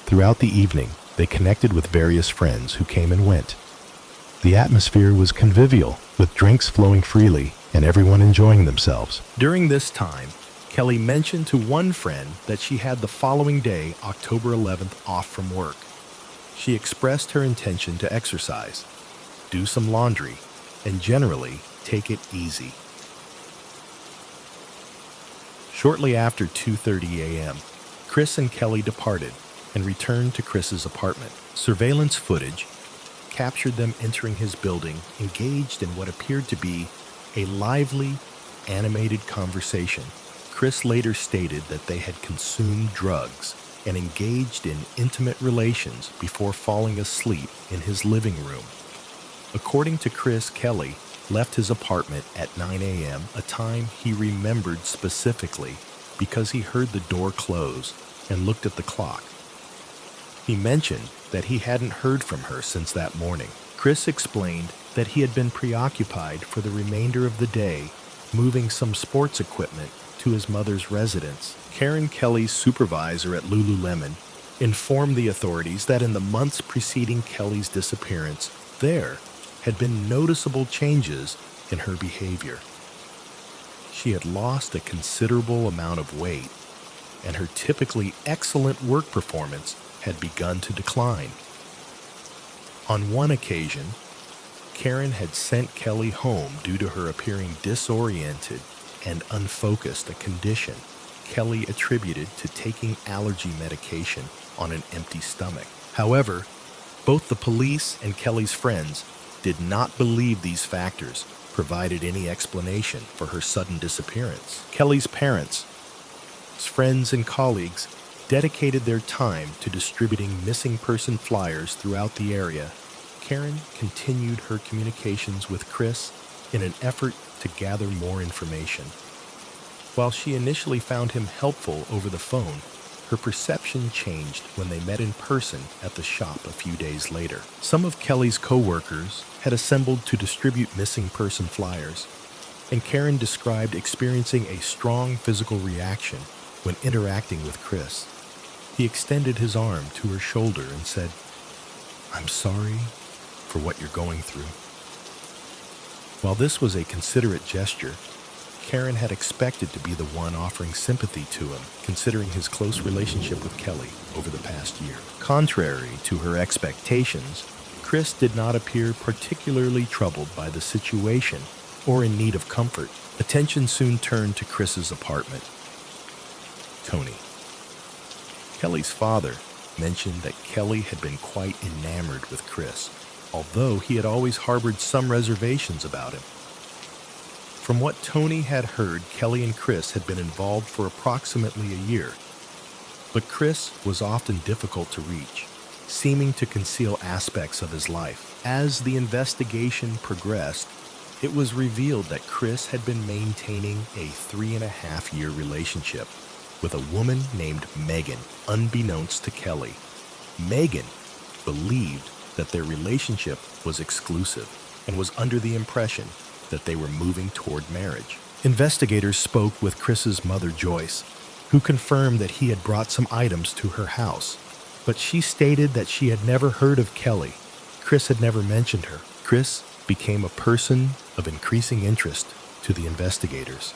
Throughout the evening, they connected with various friends who came and went. The atmosphere was convivial, with drinks flowing freely and everyone enjoying themselves. During this time, Kelly mentioned to one friend that she had the following day, October 11th, off from work. She expressed her intention to exercise, do some laundry, and generally take it easy. Shortly after 2:30 a.m., Chris and Kelly departed and returned to Chris's apartment. Surveillance footage captured them entering his building, engaged in what appeared to be a lively, animated conversation. Chris later stated that they had consumed drugs and engaged in intimate relations before falling asleep in his living room. According to Chris, Kelly left his apartment at 9 a.m., a time he remembered specifically because he heard the door close and looked at the clock. He mentioned that he hadn't heard from her since that morning. Chris explained that he had been preoccupied for the remainder of the day moving some sports equipment to his mother's residence. Karen, Kelly's supervisor at Lululemon, informed the authorities that in the months preceding Kelly's disappearance, there had been noticeable changes in her behavior. She had lost a considerable amount of weight, and her typically excellent work performance had begun to decline. On one occasion, Karen had sent Kelly home due to her appearing disoriented and unfocused, a condition Kelly attributed to taking allergy medication on an empty stomach. However, both the police and Kelly's friends did not believe these factors provided any explanation for her sudden disappearance. Kelly's parents, friends, and colleagues dedicated their time to distributing missing person flyers throughout the area. Karen continued her communications with Chris in an effort to gather more information. While she initially found him helpful over the phone, her perception changed when they met in person at the shop a few days later. Some of Kelly's co-workers had assembled to distribute missing person flyers, and Karen described experiencing a strong physical reaction when interacting with Chris. He extended his arm to her shoulder and said, "I'm sorry for what you're going through." While this was a considerate gesture, Karen had expected to be the one offering sympathy to him, considering his close relationship with Kelly over the past year. Contrary to her expectations, Chris did not appear particularly troubled by the situation or in need of comfort. Attention soon turned to Chris's apartment. Tony. Kelly's father mentioned that Kelly had been quite enamored with Chris, although he had always harbored some reservations about him. From what Tony had heard, Kelly and Chris had been involved for approximately a year, but Chris was often difficult to reach, seeming to conceal aspects of his life. As the investigation progressed, it was revealed that Chris had been maintaining a 3.5-year relationship with a woman named Megan, unbeknownst to Kelly. Megan believed that their relationship was exclusive and was under the impression that they were moving toward marriage. Investigators spoke with Chris's mother, Joyce, who confirmed that he had brought some items to her house, but she stated that she had never heard of Kelly. Chris had never mentioned her. Chris became a person of increasing interest to the investigators.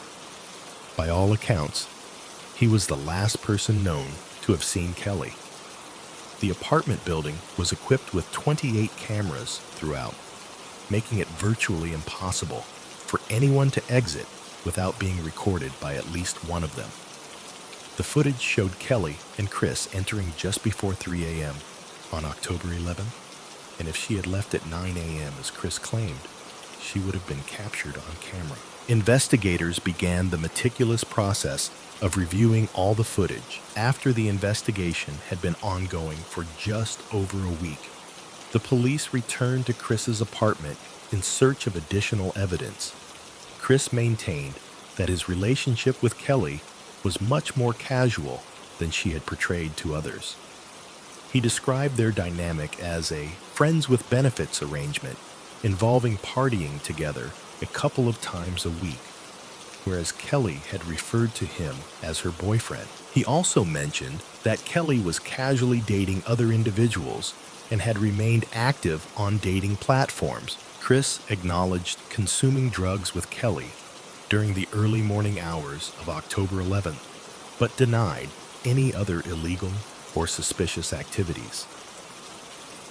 By all accounts, he was the last person known to have seen Kelly. The apartment building was equipped with 28 cameras throughout, making it virtually impossible for anyone to exit without being recorded by at least one of them. The footage showed Kelly and Chris entering just before 3 a.m. on October 11th, and if she had left at 9 a.m. as Chris claimed, she would have been captured on camera. Investigators began the meticulous process of reviewing all the footage after the investigation had been ongoing for just over a week. The police returned to Chris's apartment in search of additional evidence. Chris maintained that his relationship with Kelly was much more casual than she had portrayed to others. He described their dynamic as a friends with benefits arrangement involving partying together a couple of times a week, whereas Kelly had referred to him as her boyfriend. He also mentioned that Kelly was casually dating other individuals and had remained active on dating platforms. Chris acknowledged consuming drugs with Kelly during the early morning hours of October 11th, but denied any other illegal or suspicious activities.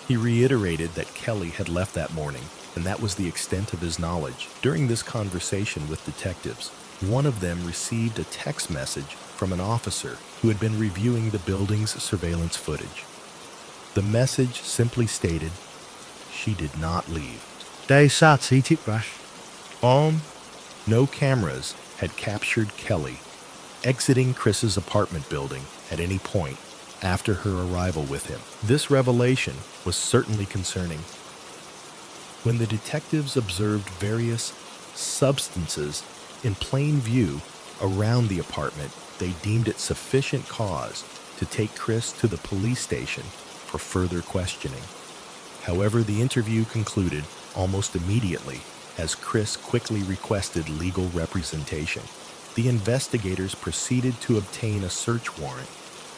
He reiterated that Kelly had left that morning, and that was the extent of his knowledge. During this conversation with detectives, one of them received a text message from an officer who had been reviewing the building's surveillance footage. The message simply stated, "She did not leave." No cameras had captured Kelly exiting Chris's apartment building at any point after her arrival with him. This revelation was certainly concerning. When the detectives observed various substances in plain view around the apartment, they deemed it sufficient cause to take Chris to the police station for further questioning. However, the interview concluded almost immediately as Chris quickly requested legal representation. The investigators proceeded to obtain a search warrant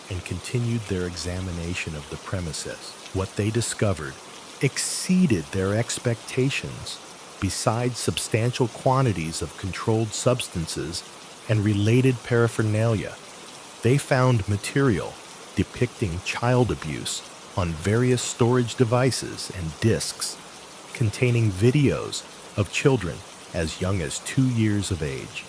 and continued their examination of the premises. What they discovered exceeded their expectations. Besides substantial quantities of controlled substances and related paraphernalia, they found material depicting child abuse on various storage devices and discs containing videos of children as young as 2 years of age.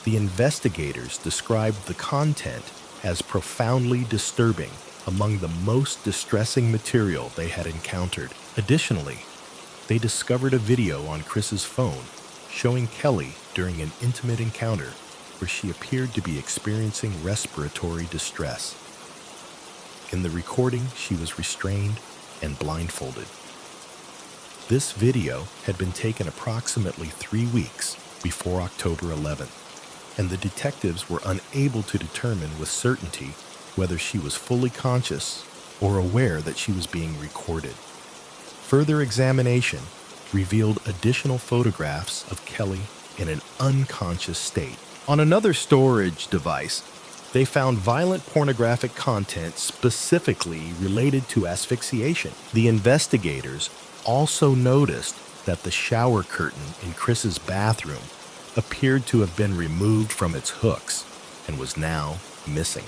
The investigators described the content as profoundly disturbing, among the most distressing material they had encountered. Additionally, they discovered a video on Chris's phone showing Kelly during an intimate encounter where she appeared to be experiencing respiratory distress. In the recording, she was restrained and blindfolded. This video had been taken approximately 3 weeks before October 11th, and the detectives were unable to determine with certainty whether she was fully conscious or aware that she was being recorded. Further examination revealed additional photographs of Kelly in an unconscious state. On another storage device, they found violent pornographic content specifically related to asphyxiation. The investigators also noticed that the shower curtain in Chris's bathroom appeared to have been removed from its hooks and was now missing.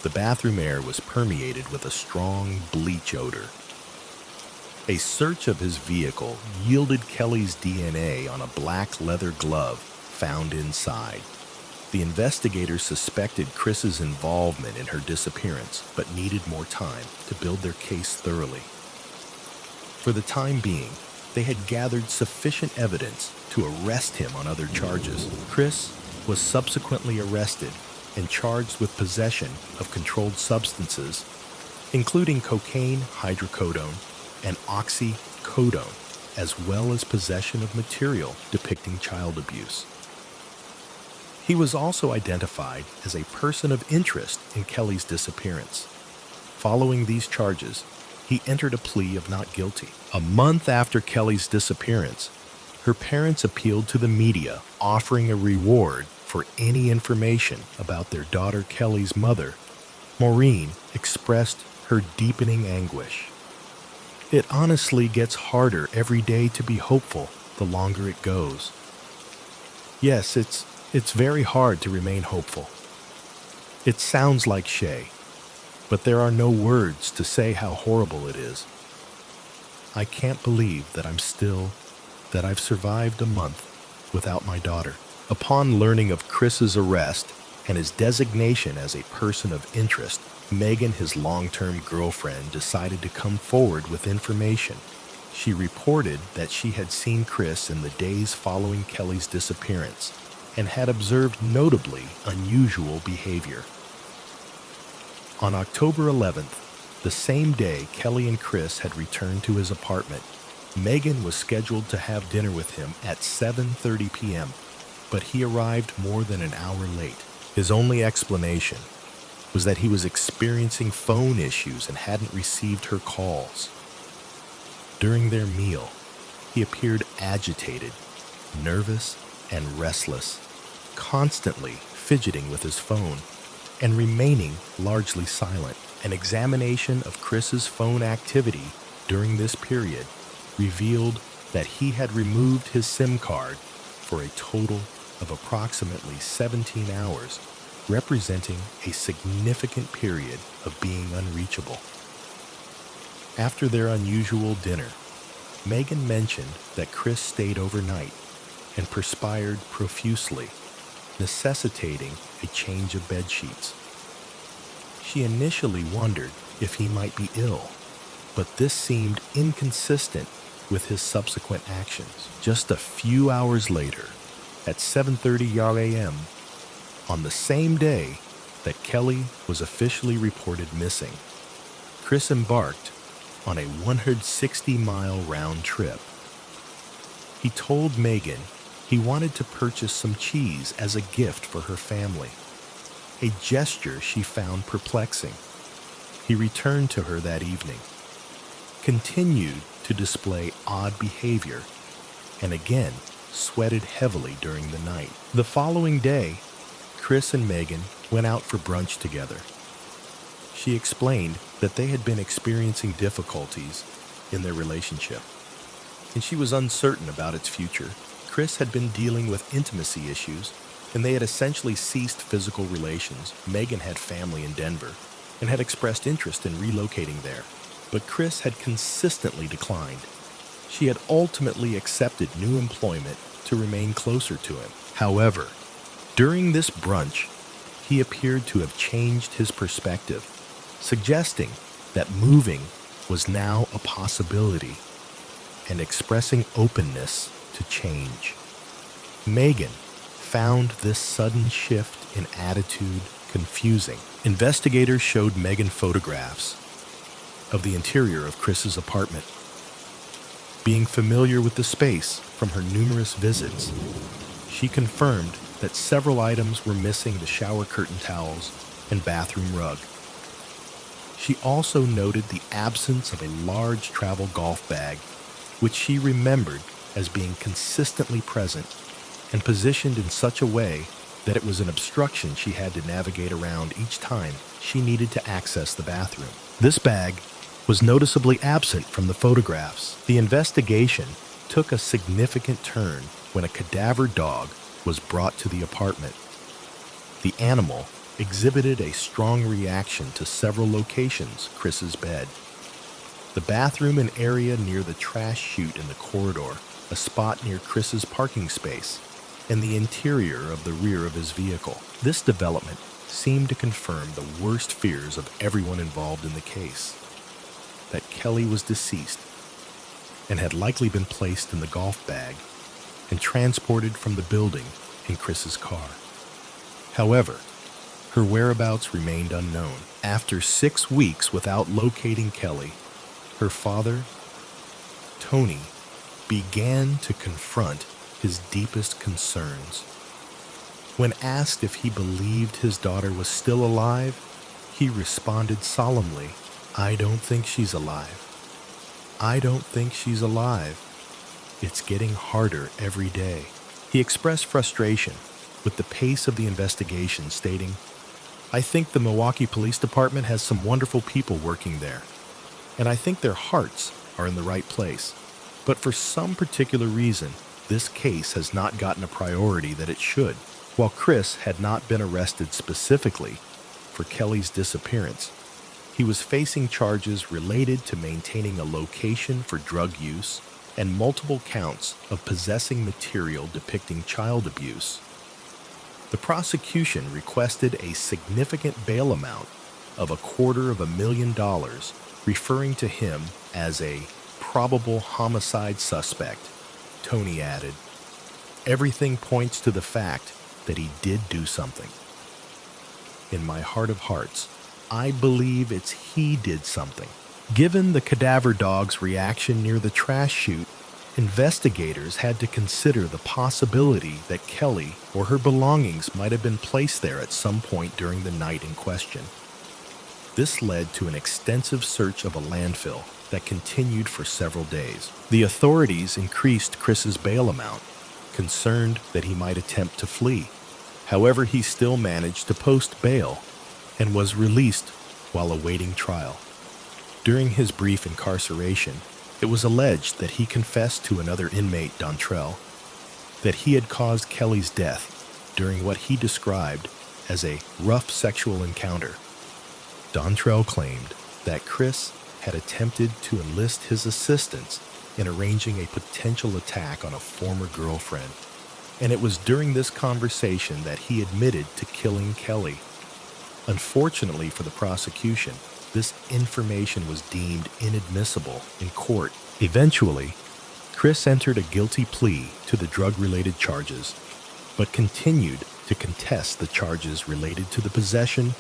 The bathroom air was permeated with a strong bleach odor. A search of his vehicle yielded Kelly's DNA on a black leather glove found inside. The investigators suspected Chris's involvement in her disappearance, but needed more time to build their case thoroughly. For the time being, they had gathered sufficient evidence to arrest him on other charges. Chris was subsequently arrested and charged with possession of controlled substances, including cocaine, hydrocodone, and oxycodone, as well as possession of material depicting child abuse. He was also identified as a person of interest in Kelly's disappearance. Following these charges, he entered a plea of not guilty. A month after Kelly's disappearance, her parents appealed to the media, offering a reward for any information about their daughter Kelly's mother. Maureen expressed her deepening anguish. "It honestly gets harder every day to be hopeful the longer it goes. Yes, it's very hard to remain hopeful. It sounds like Shay, but there are no words to say how horrible it is. I can't believe that I've survived a month without my daughter." Upon learning of Chris's arrest and his designation as a person of interest, Megan, his long-term girlfriend, decided to come forward with information. She reported that she had seen Chris in the days following Kelly's disappearance and had observed notably unusual behavior. On October 11th, the same day Kelly and Chris had returned to his apartment, Megan was scheduled to have dinner with him at 7:30 p.m., but he arrived more than an hour late. His only explanation was that he was experiencing phone issues and hadn't received her calls. During their meal, he appeared agitated, nervous, and restless, constantly fidgeting with his phone and remaining largely silent. An examination of Chris's phone activity during this period revealed that he had removed his SIM card for a total of approximately 17 hours, representing a significant period of being unreachable. After their unusual dinner, Megan mentioned that Chris stayed overnight and perspired profusely, necessitating a change of bed sheets. She initially wondered if he might be ill, but this seemed inconsistent with his subsequent actions. Just a few hours later, at 7:30 a.m., on the same day that Kelly was officially reported missing, Chris embarked on a 160-mile round trip. He told Megan he wanted to purchase some cheese as a gift for her family, a gesture she found perplexing. He returned to her that evening, continued to display odd behavior, and again sweated heavily during the night. The following day, Chris and Megan went out for brunch together. She explained that they had been experiencing difficulties in their relationship, and she was uncertain about its future. Chris had been dealing with intimacy issues, and they had essentially ceased physical relations. Megan had family in Denver and had expressed interest in relocating there, but Chris had consistently declined. She had ultimately accepted new employment to remain closer to him. However, during this brunch, he appeared to have changed his perspective, suggesting that moving was now a possibility and expressing openness to change. Megan found this sudden shift in attitude confusing. Investigators showed Megan photographs of the interior of Chris's apartment. Being familiar with the space from her numerous visits, she confirmed that several items were missing: the shower curtain towels and bathroom rug. She also noted the absence of a large travel golf bag, which she remembered as being consistently present and positioned in such a way that it was an obstruction she had to navigate around each time she needed to access the bathroom. This bag was noticeably absent from the photographs. The investigation took a significant turn when a cadaver dog was brought to the apartment. The animal exhibited a strong reaction to several locations: Chris's bed, the bathroom and area near the trash chute in the corridor, a spot near Chris's parking space, and the interior of the rear of his vehicle. This development seemed to confirm the worst fears of everyone involved in the case: that Kelly was deceased and had likely been placed in the golf bag and transported from the building in Chris's car. However, her whereabouts remained unknown. After 6 weeks without locating Kelly, her father, Tony, began to confront his deepest concerns. When asked if he believed his daughter was still alive, he responded solemnly, "I don't think she's alive. I don't think she's alive. It's getting harder every day." He expressed frustration with the pace of the investigation, stating, "I think the Milwaukee Police Department has some wonderful people working there, and I think their hearts are in the right place. But for some particular reason, this case has not gotten a priority that it should." While Chris had not been arrested specifically for Kelly's disappearance, he was facing charges related to maintaining a location for drug use and multiple counts of possessing material depicting child abuse. The prosecution requested a significant bail amount of $250,000, referring to him as a probable homicide suspect. Tony added, "Everything points to the fact that he did do something. In my heart of hearts, I believe he did something." Given the cadaver dog's reaction near the trash chute, Investigators had to consider the possibility that Kelly or her belongings might have been placed there at some point during the night in question. This led to an extensive search of a landfill that continued for several days. The authorities increased Chris's bail amount, concerned that he might attempt to flee. However, he still managed to post bail and was released while awaiting trial. During his brief incarceration, it was alleged that he confessed to another inmate, Dontrell, that he had caused Kelly's death during what he described as a rough sexual encounter. Dontrell claimed that Chris had attempted to enlist his assistance in arranging a potential attack on a former girlfriend, and it was during this conversation that he admitted to killing Kelly. Unfortunately for the prosecution, this information was deemed inadmissible in court. Eventually, Chris entered a guilty plea to the drug-related charges, but continued to contest the charges related to the possession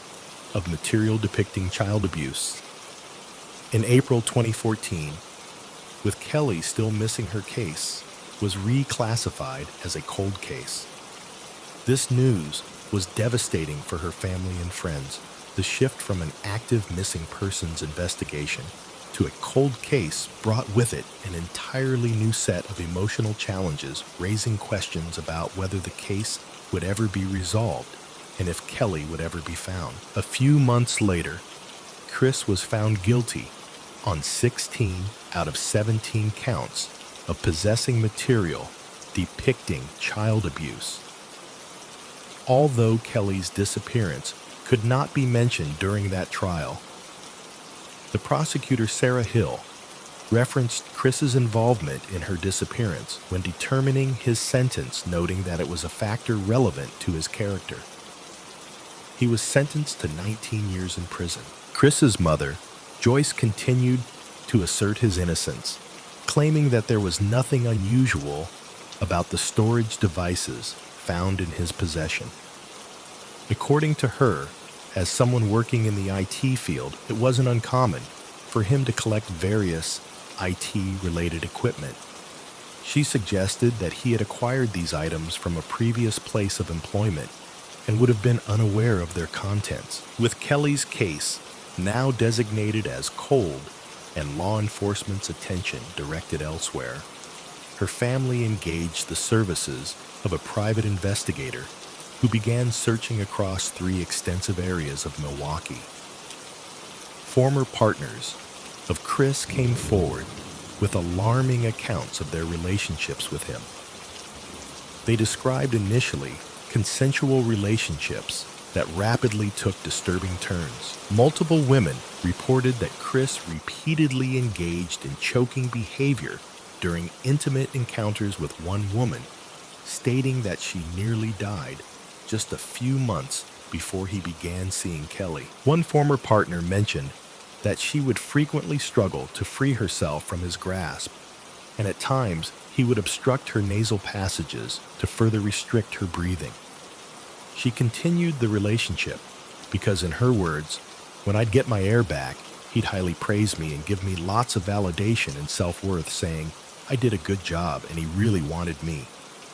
of material depicting child abuse. In April 2014, with Kelly still missing, her case was reclassified as a cold case. This news was devastating for her family and friends. The shift from an active missing persons investigation to a cold case brought with it an entirely new set of emotional challenges, raising questions about whether the case would ever be resolved and if Kelly would ever be found. A few months later, Chris was found guilty on 16 out of 17 counts of possessing material depicting child abuse. Although Kelly's disappearance could not be mentioned during that trial, the prosecutor, Sarah Hill, referenced Chris's involvement in her disappearance when determining his sentence, noting that it was a factor relevant to his character. He was sentenced to 19 years in prison. Chris's mother, Joyce, continued to assert his innocence, claiming that there was nothing unusual about the storage devices found in his possession. According to her, as someone working in the IT field, it wasn't uncommon for him to collect various IT-related equipment. She suggested that he had acquired these items from a previous place of employment and would have been unaware of their contents. With Kelly's case now designated as cold and law enforcement's attention directed elsewhere, her family engaged the services of a private investigator who began searching across 3 extensive areas of Milwaukee. Former partners of Chris came forward with alarming accounts of their relationships with him. They described initially consensual relationships that rapidly took disturbing turns. Multiple women reported that Chris repeatedly engaged in choking behavior during intimate encounters with one woman, stating that she nearly died just a few months before he began seeing Kelly. One former partner mentioned that she would frequently struggle to free herself from his grasp, and at times he would obstruct her nasal passages to further restrict her breathing. She continued the relationship because, in her words, when I'd get my air back, he'd highly praise me and give me lots of validation and self-worth, saying I did a good job and he really wanted me,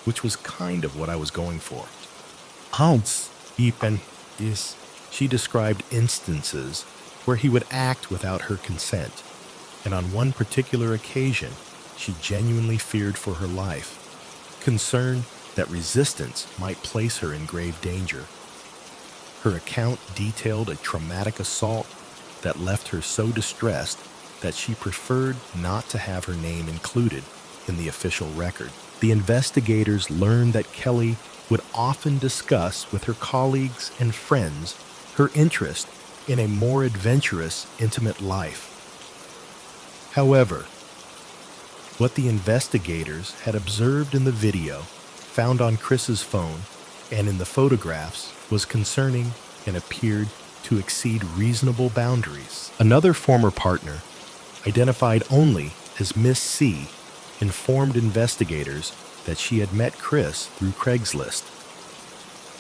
which was kind of what I was going for. She described instances where he would act without her consent, and on one particular occasion, she genuinely feared for her life, concerned that resistance might place her in grave danger. Her account detailed a traumatic assault that left her so distressed that she preferred not to have her name included in the official record. The investigators learned that Kelly would often discuss with her colleagues and friends her interest in a more adventurous, intimate life. However, what the investigators had observed in the video found on Chris's phone and in the photographs was concerning and appeared to exceed reasonable boundaries. Another former partner, identified only as Miss C, informed investigators that she had met Chris through Craigslist.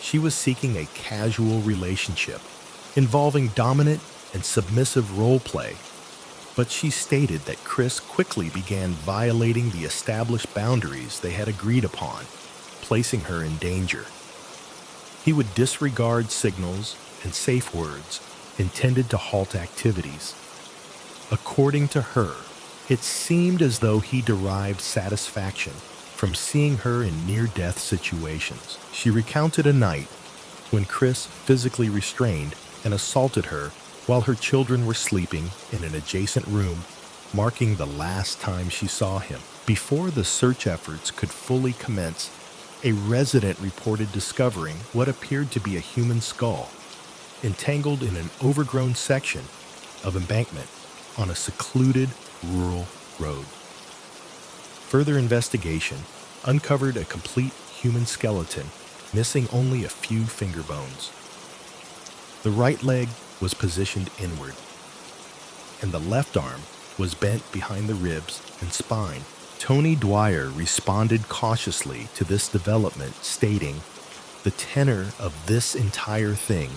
She was seeking a casual relationship involving dominant and submissive role play, but she stated that Chris quickly began violating the established boundaries they had agreed upon, placing her in danger. He would disregard signals and safe words intended to halt activities. According to her, it seemed as though he derived satisfaction from seeing her in near-death situations. She recounted a night when Chris physically restrained and assaulted her while her children were sleeping in an adjacent room, marking the last time she saw him. Before the search efforts could fully commence, a resident reported discovering what appeared to be a human skull, entangled in an overgrown section of embankment on a secluded rural road. Further investigation uncovered a complete human skeleton, missing only a few finger bones. The right leg was positioned inward, and the left arm was bent behind the ribs and spine. Tony Dwyer responded cautiously to this development, stating, "The tenor of this entire thing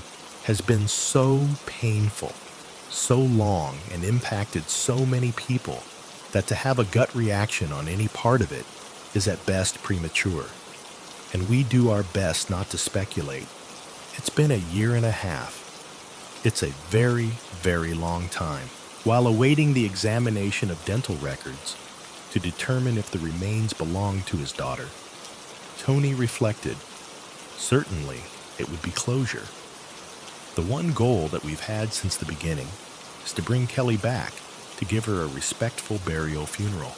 has been so painful, so long, and impacted so many people that to have a gut reaction on any part of it is at best premature, and we do our best not to speculate. It's been a year and a half. It's a very, very long time." While awaiting the examination of dental records to determine if the remains belonged to his daughter, Tony reflected, certainly it would be closure. The one goal that we've had since the beginning is to bring Kelly back, to give her a respectful burial funeral,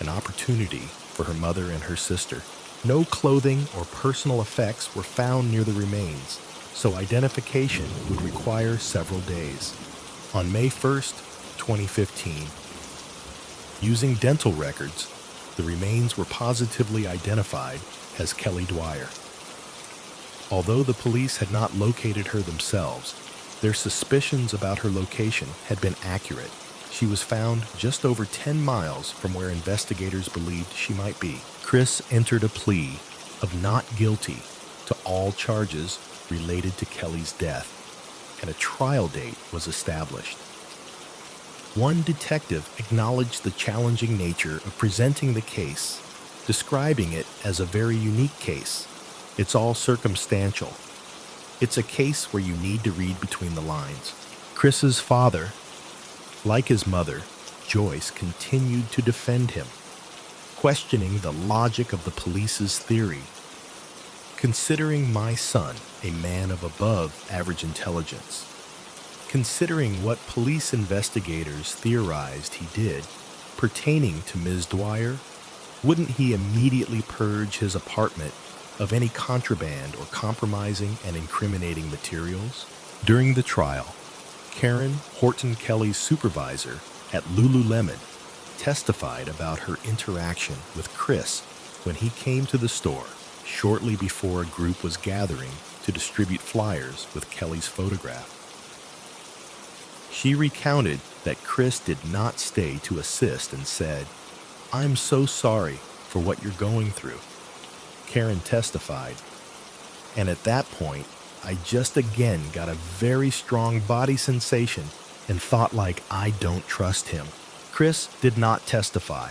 an opportunity for her mother and her sister. No clothing or personal effects were found near the remains, so identification would require several days. On May 1st, 2015, using dental records, the remains were positively identified as Kelly Dwyer. Although the police had not located her themselves, their suspicions about her location had been accurate. She was found just over 10 miles from where investigators believed she might be. Chris entered a plea of not guilty to all charges related to Kelly's death, and a trial date was established. One detective acknowledged the challenging nature of presenting the case, describing it as a very unique case. It's all circumstantial. It's a case where you need to read between the lines. Chris's father, like his mother, Joyce, continued to defend him, questioning the logic of the police's theory. Considering my son a man of above average intelligence, considering what police investigators theorized he did pertaining to Ms. Dwyer, wouldn't he immediately purge his apartment of any contraband or compromising and incriminating materials? During the trial, Karen, Horton Kelly's supervisor at Lululemon, testified about her interaction with Chris when he came to the store shortly before a group was gathering to distribute flyers with Kelly's photograph. She recounted that Chris did not stay to assist and said, "I'm so sorry for what you're going through," Karen testified. "And at that point, I just again got a very strong body sensation and thought like I don't trust him." Chris did not testify,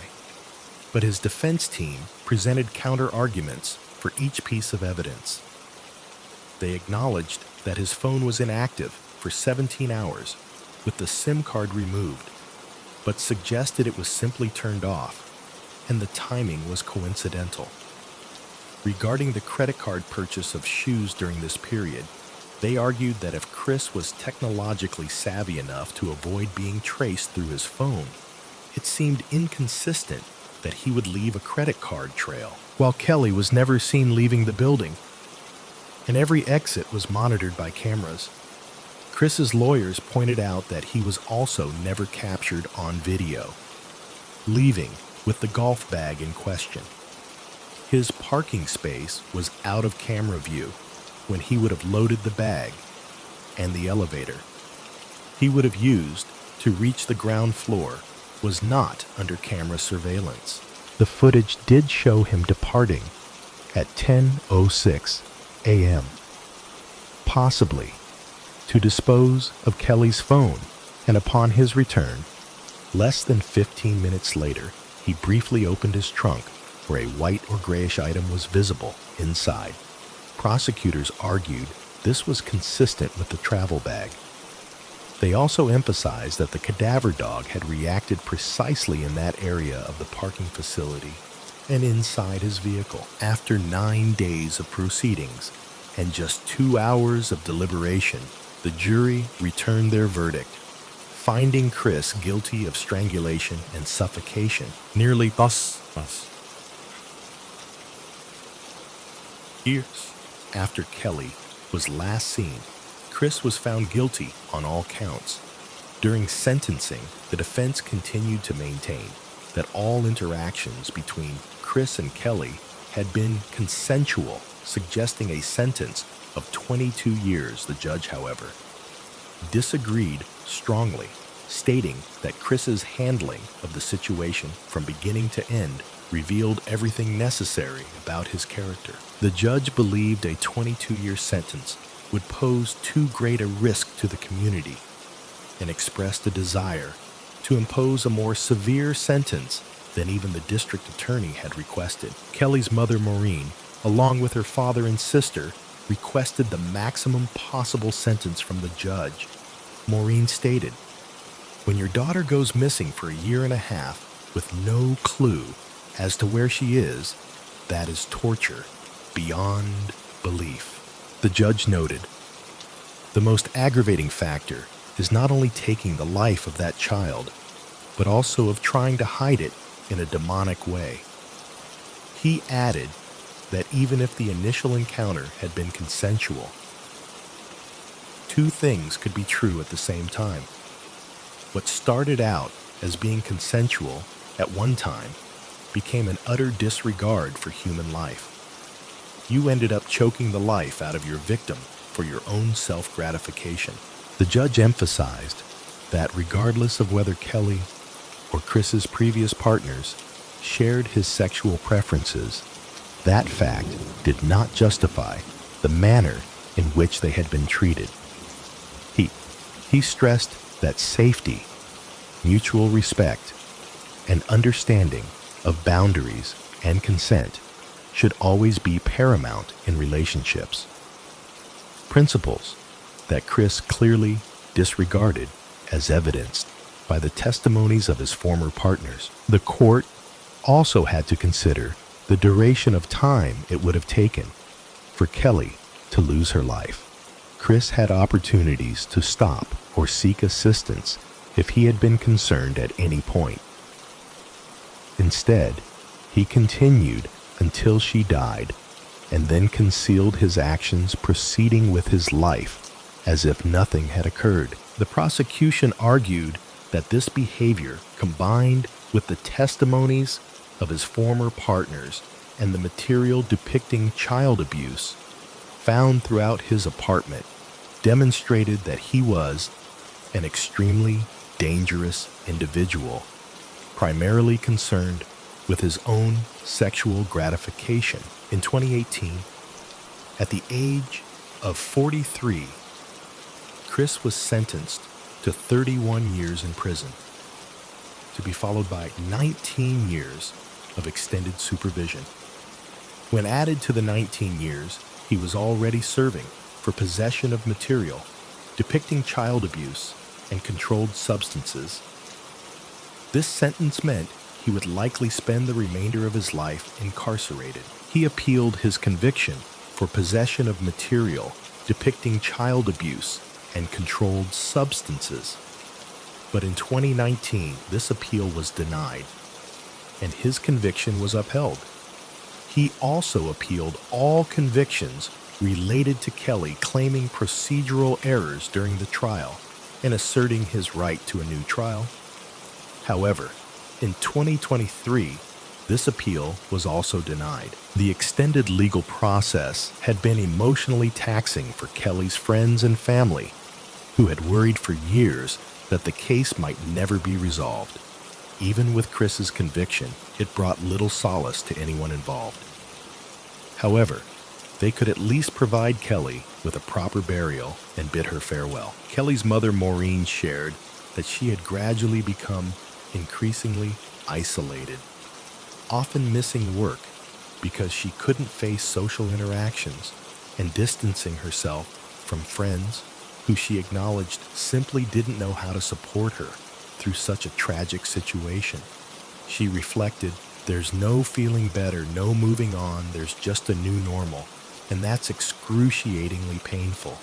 but his defense team presented counter-arguments for each piece of evidence. They acknowledged that his phone was inactive for 17 hours with the SIM card removed, but suggested it was simply turned off, and the timing was coincidental. Regarding the credit card purchase of shoes during this period, they argued that if Chris was technologically savvy enough to avoid being traced through his phone, it seemed inconsistent that he would leave a credit card trail, while Kelly was never seen leaving the building, and every exit was monitored by cameras. Chris's lawyers pointed out that he was also never captured on video, leaving with the golf bag in question. His parking space was out of camera view when he would have loaded the bag, and the elevator he would have used to reach the ground floor was not under camera surveillance. The footage did show him departing at 10:06 a.m., possibly to dispose of Kelly's phone, and upon his return, Less than 15 minutes later, he briefly opened his trunk, where a white or grayish item was visible inside. Prosecutors argued this was consistent with the travel bag. They also emphasized that the cadaver dog had reacted precisely in that area of the parking facility and inside his vehicle. After 9 days of proceedings and just 2 hours of deliberation, the jury returned their verdict, finding Chris guilty of strangulation and suffocation. Nearly years after Kelly was last seen, Chris was found guilty on all counts. During sentencing, the defense continued to maintain that all interactions between Chris and Kelly had been consensual, suggesting a sentence of 22 years. The judge, however, disagreed strongly, stating that Chris's handling of the situation from beginning to end revealed everything necessary about his character. The judge believed a 22-year sentence would pose too great a risk to the community and expressed a desire to impose a more severe sentence than even the district attorney had requested. Kelly's mother, Maureen, along with her father and sister, requested the maximum possible sentence from the judge. Maureen stated, "When your daughter goes missing for a year and a half with no clue as to where she is, that is torture beyond belief." The judge noted, "The most aggravating factor is not only taking the life of that child, but also of trying to hide it in a demonic way." He added that even if the initial encounter had been consensual, two things could be true at the same time. What started out as being consensual at one time became an utter disregard for human life. You ended up choking the life out of your victim for your own self-gratification. The judge emphasized that regardless of whether Kelly or Chris's previous partners shared his sexual preferences, that fact did not justify the manner in which they had been treated. He stressed that safety, mutual respect, and understanding of boundaries and consent should always be paramount in relationships. Principles that Chris clearly disregarded, as evidenced by the testimonies of his former partners. The court also had to consider the duration of time it would have taken for Kelly to lose her life. Chris had opportunities to stop or seek assistance if he had been concerned at any point. Instead, he continued until she died and then concealed his actions, proceeding with his life as if nothing had occurred. The prosecution argued that this behavior, combined with the testimonies of his former partners and the material depicting child abuse found throughout his apartment, demonstrated that he was an extremely dangerous individual, primarily concerned with his own sexual gratification. In 2018, at the age of 43, Chris was sentenced to 31 years in prison, to be followed by 19 years of extended supervision. When added to the 19 years he was already serving for possession of material depicting child abuse and controlled substances, this sentence meant he would likely spend the remainder of his life incarcerated. He appealed his conviction for possession of material depicting child abuse and controlled substances. But in 2019, this appeal was denied, and his conviction was upheld. He also appealed all convictions related to Kelly, claiming procedural errors during the trial and asserting his right to a new trial. However, in 2023, this appeal was also denied. The extended legal process had been emotionally taxing for Kelly's friends and family, who had worried for years that the case might never be resolved. Even with Chris's conviction, it brought little solace to anyone involved. However, they could at least provide Kelly with a proper burial and bid her farewell. Kelly's mother, Maureen, shared that she had gradually become increasingly isolated, often missing work because she couldn't face social interactions and distancing herself from friends who she acknowledged simply didn't know how to support her through such a tragic situation. She reflected, "There's no feeling better, no moving on, there's just a new normal, and that's excruciatingly painful."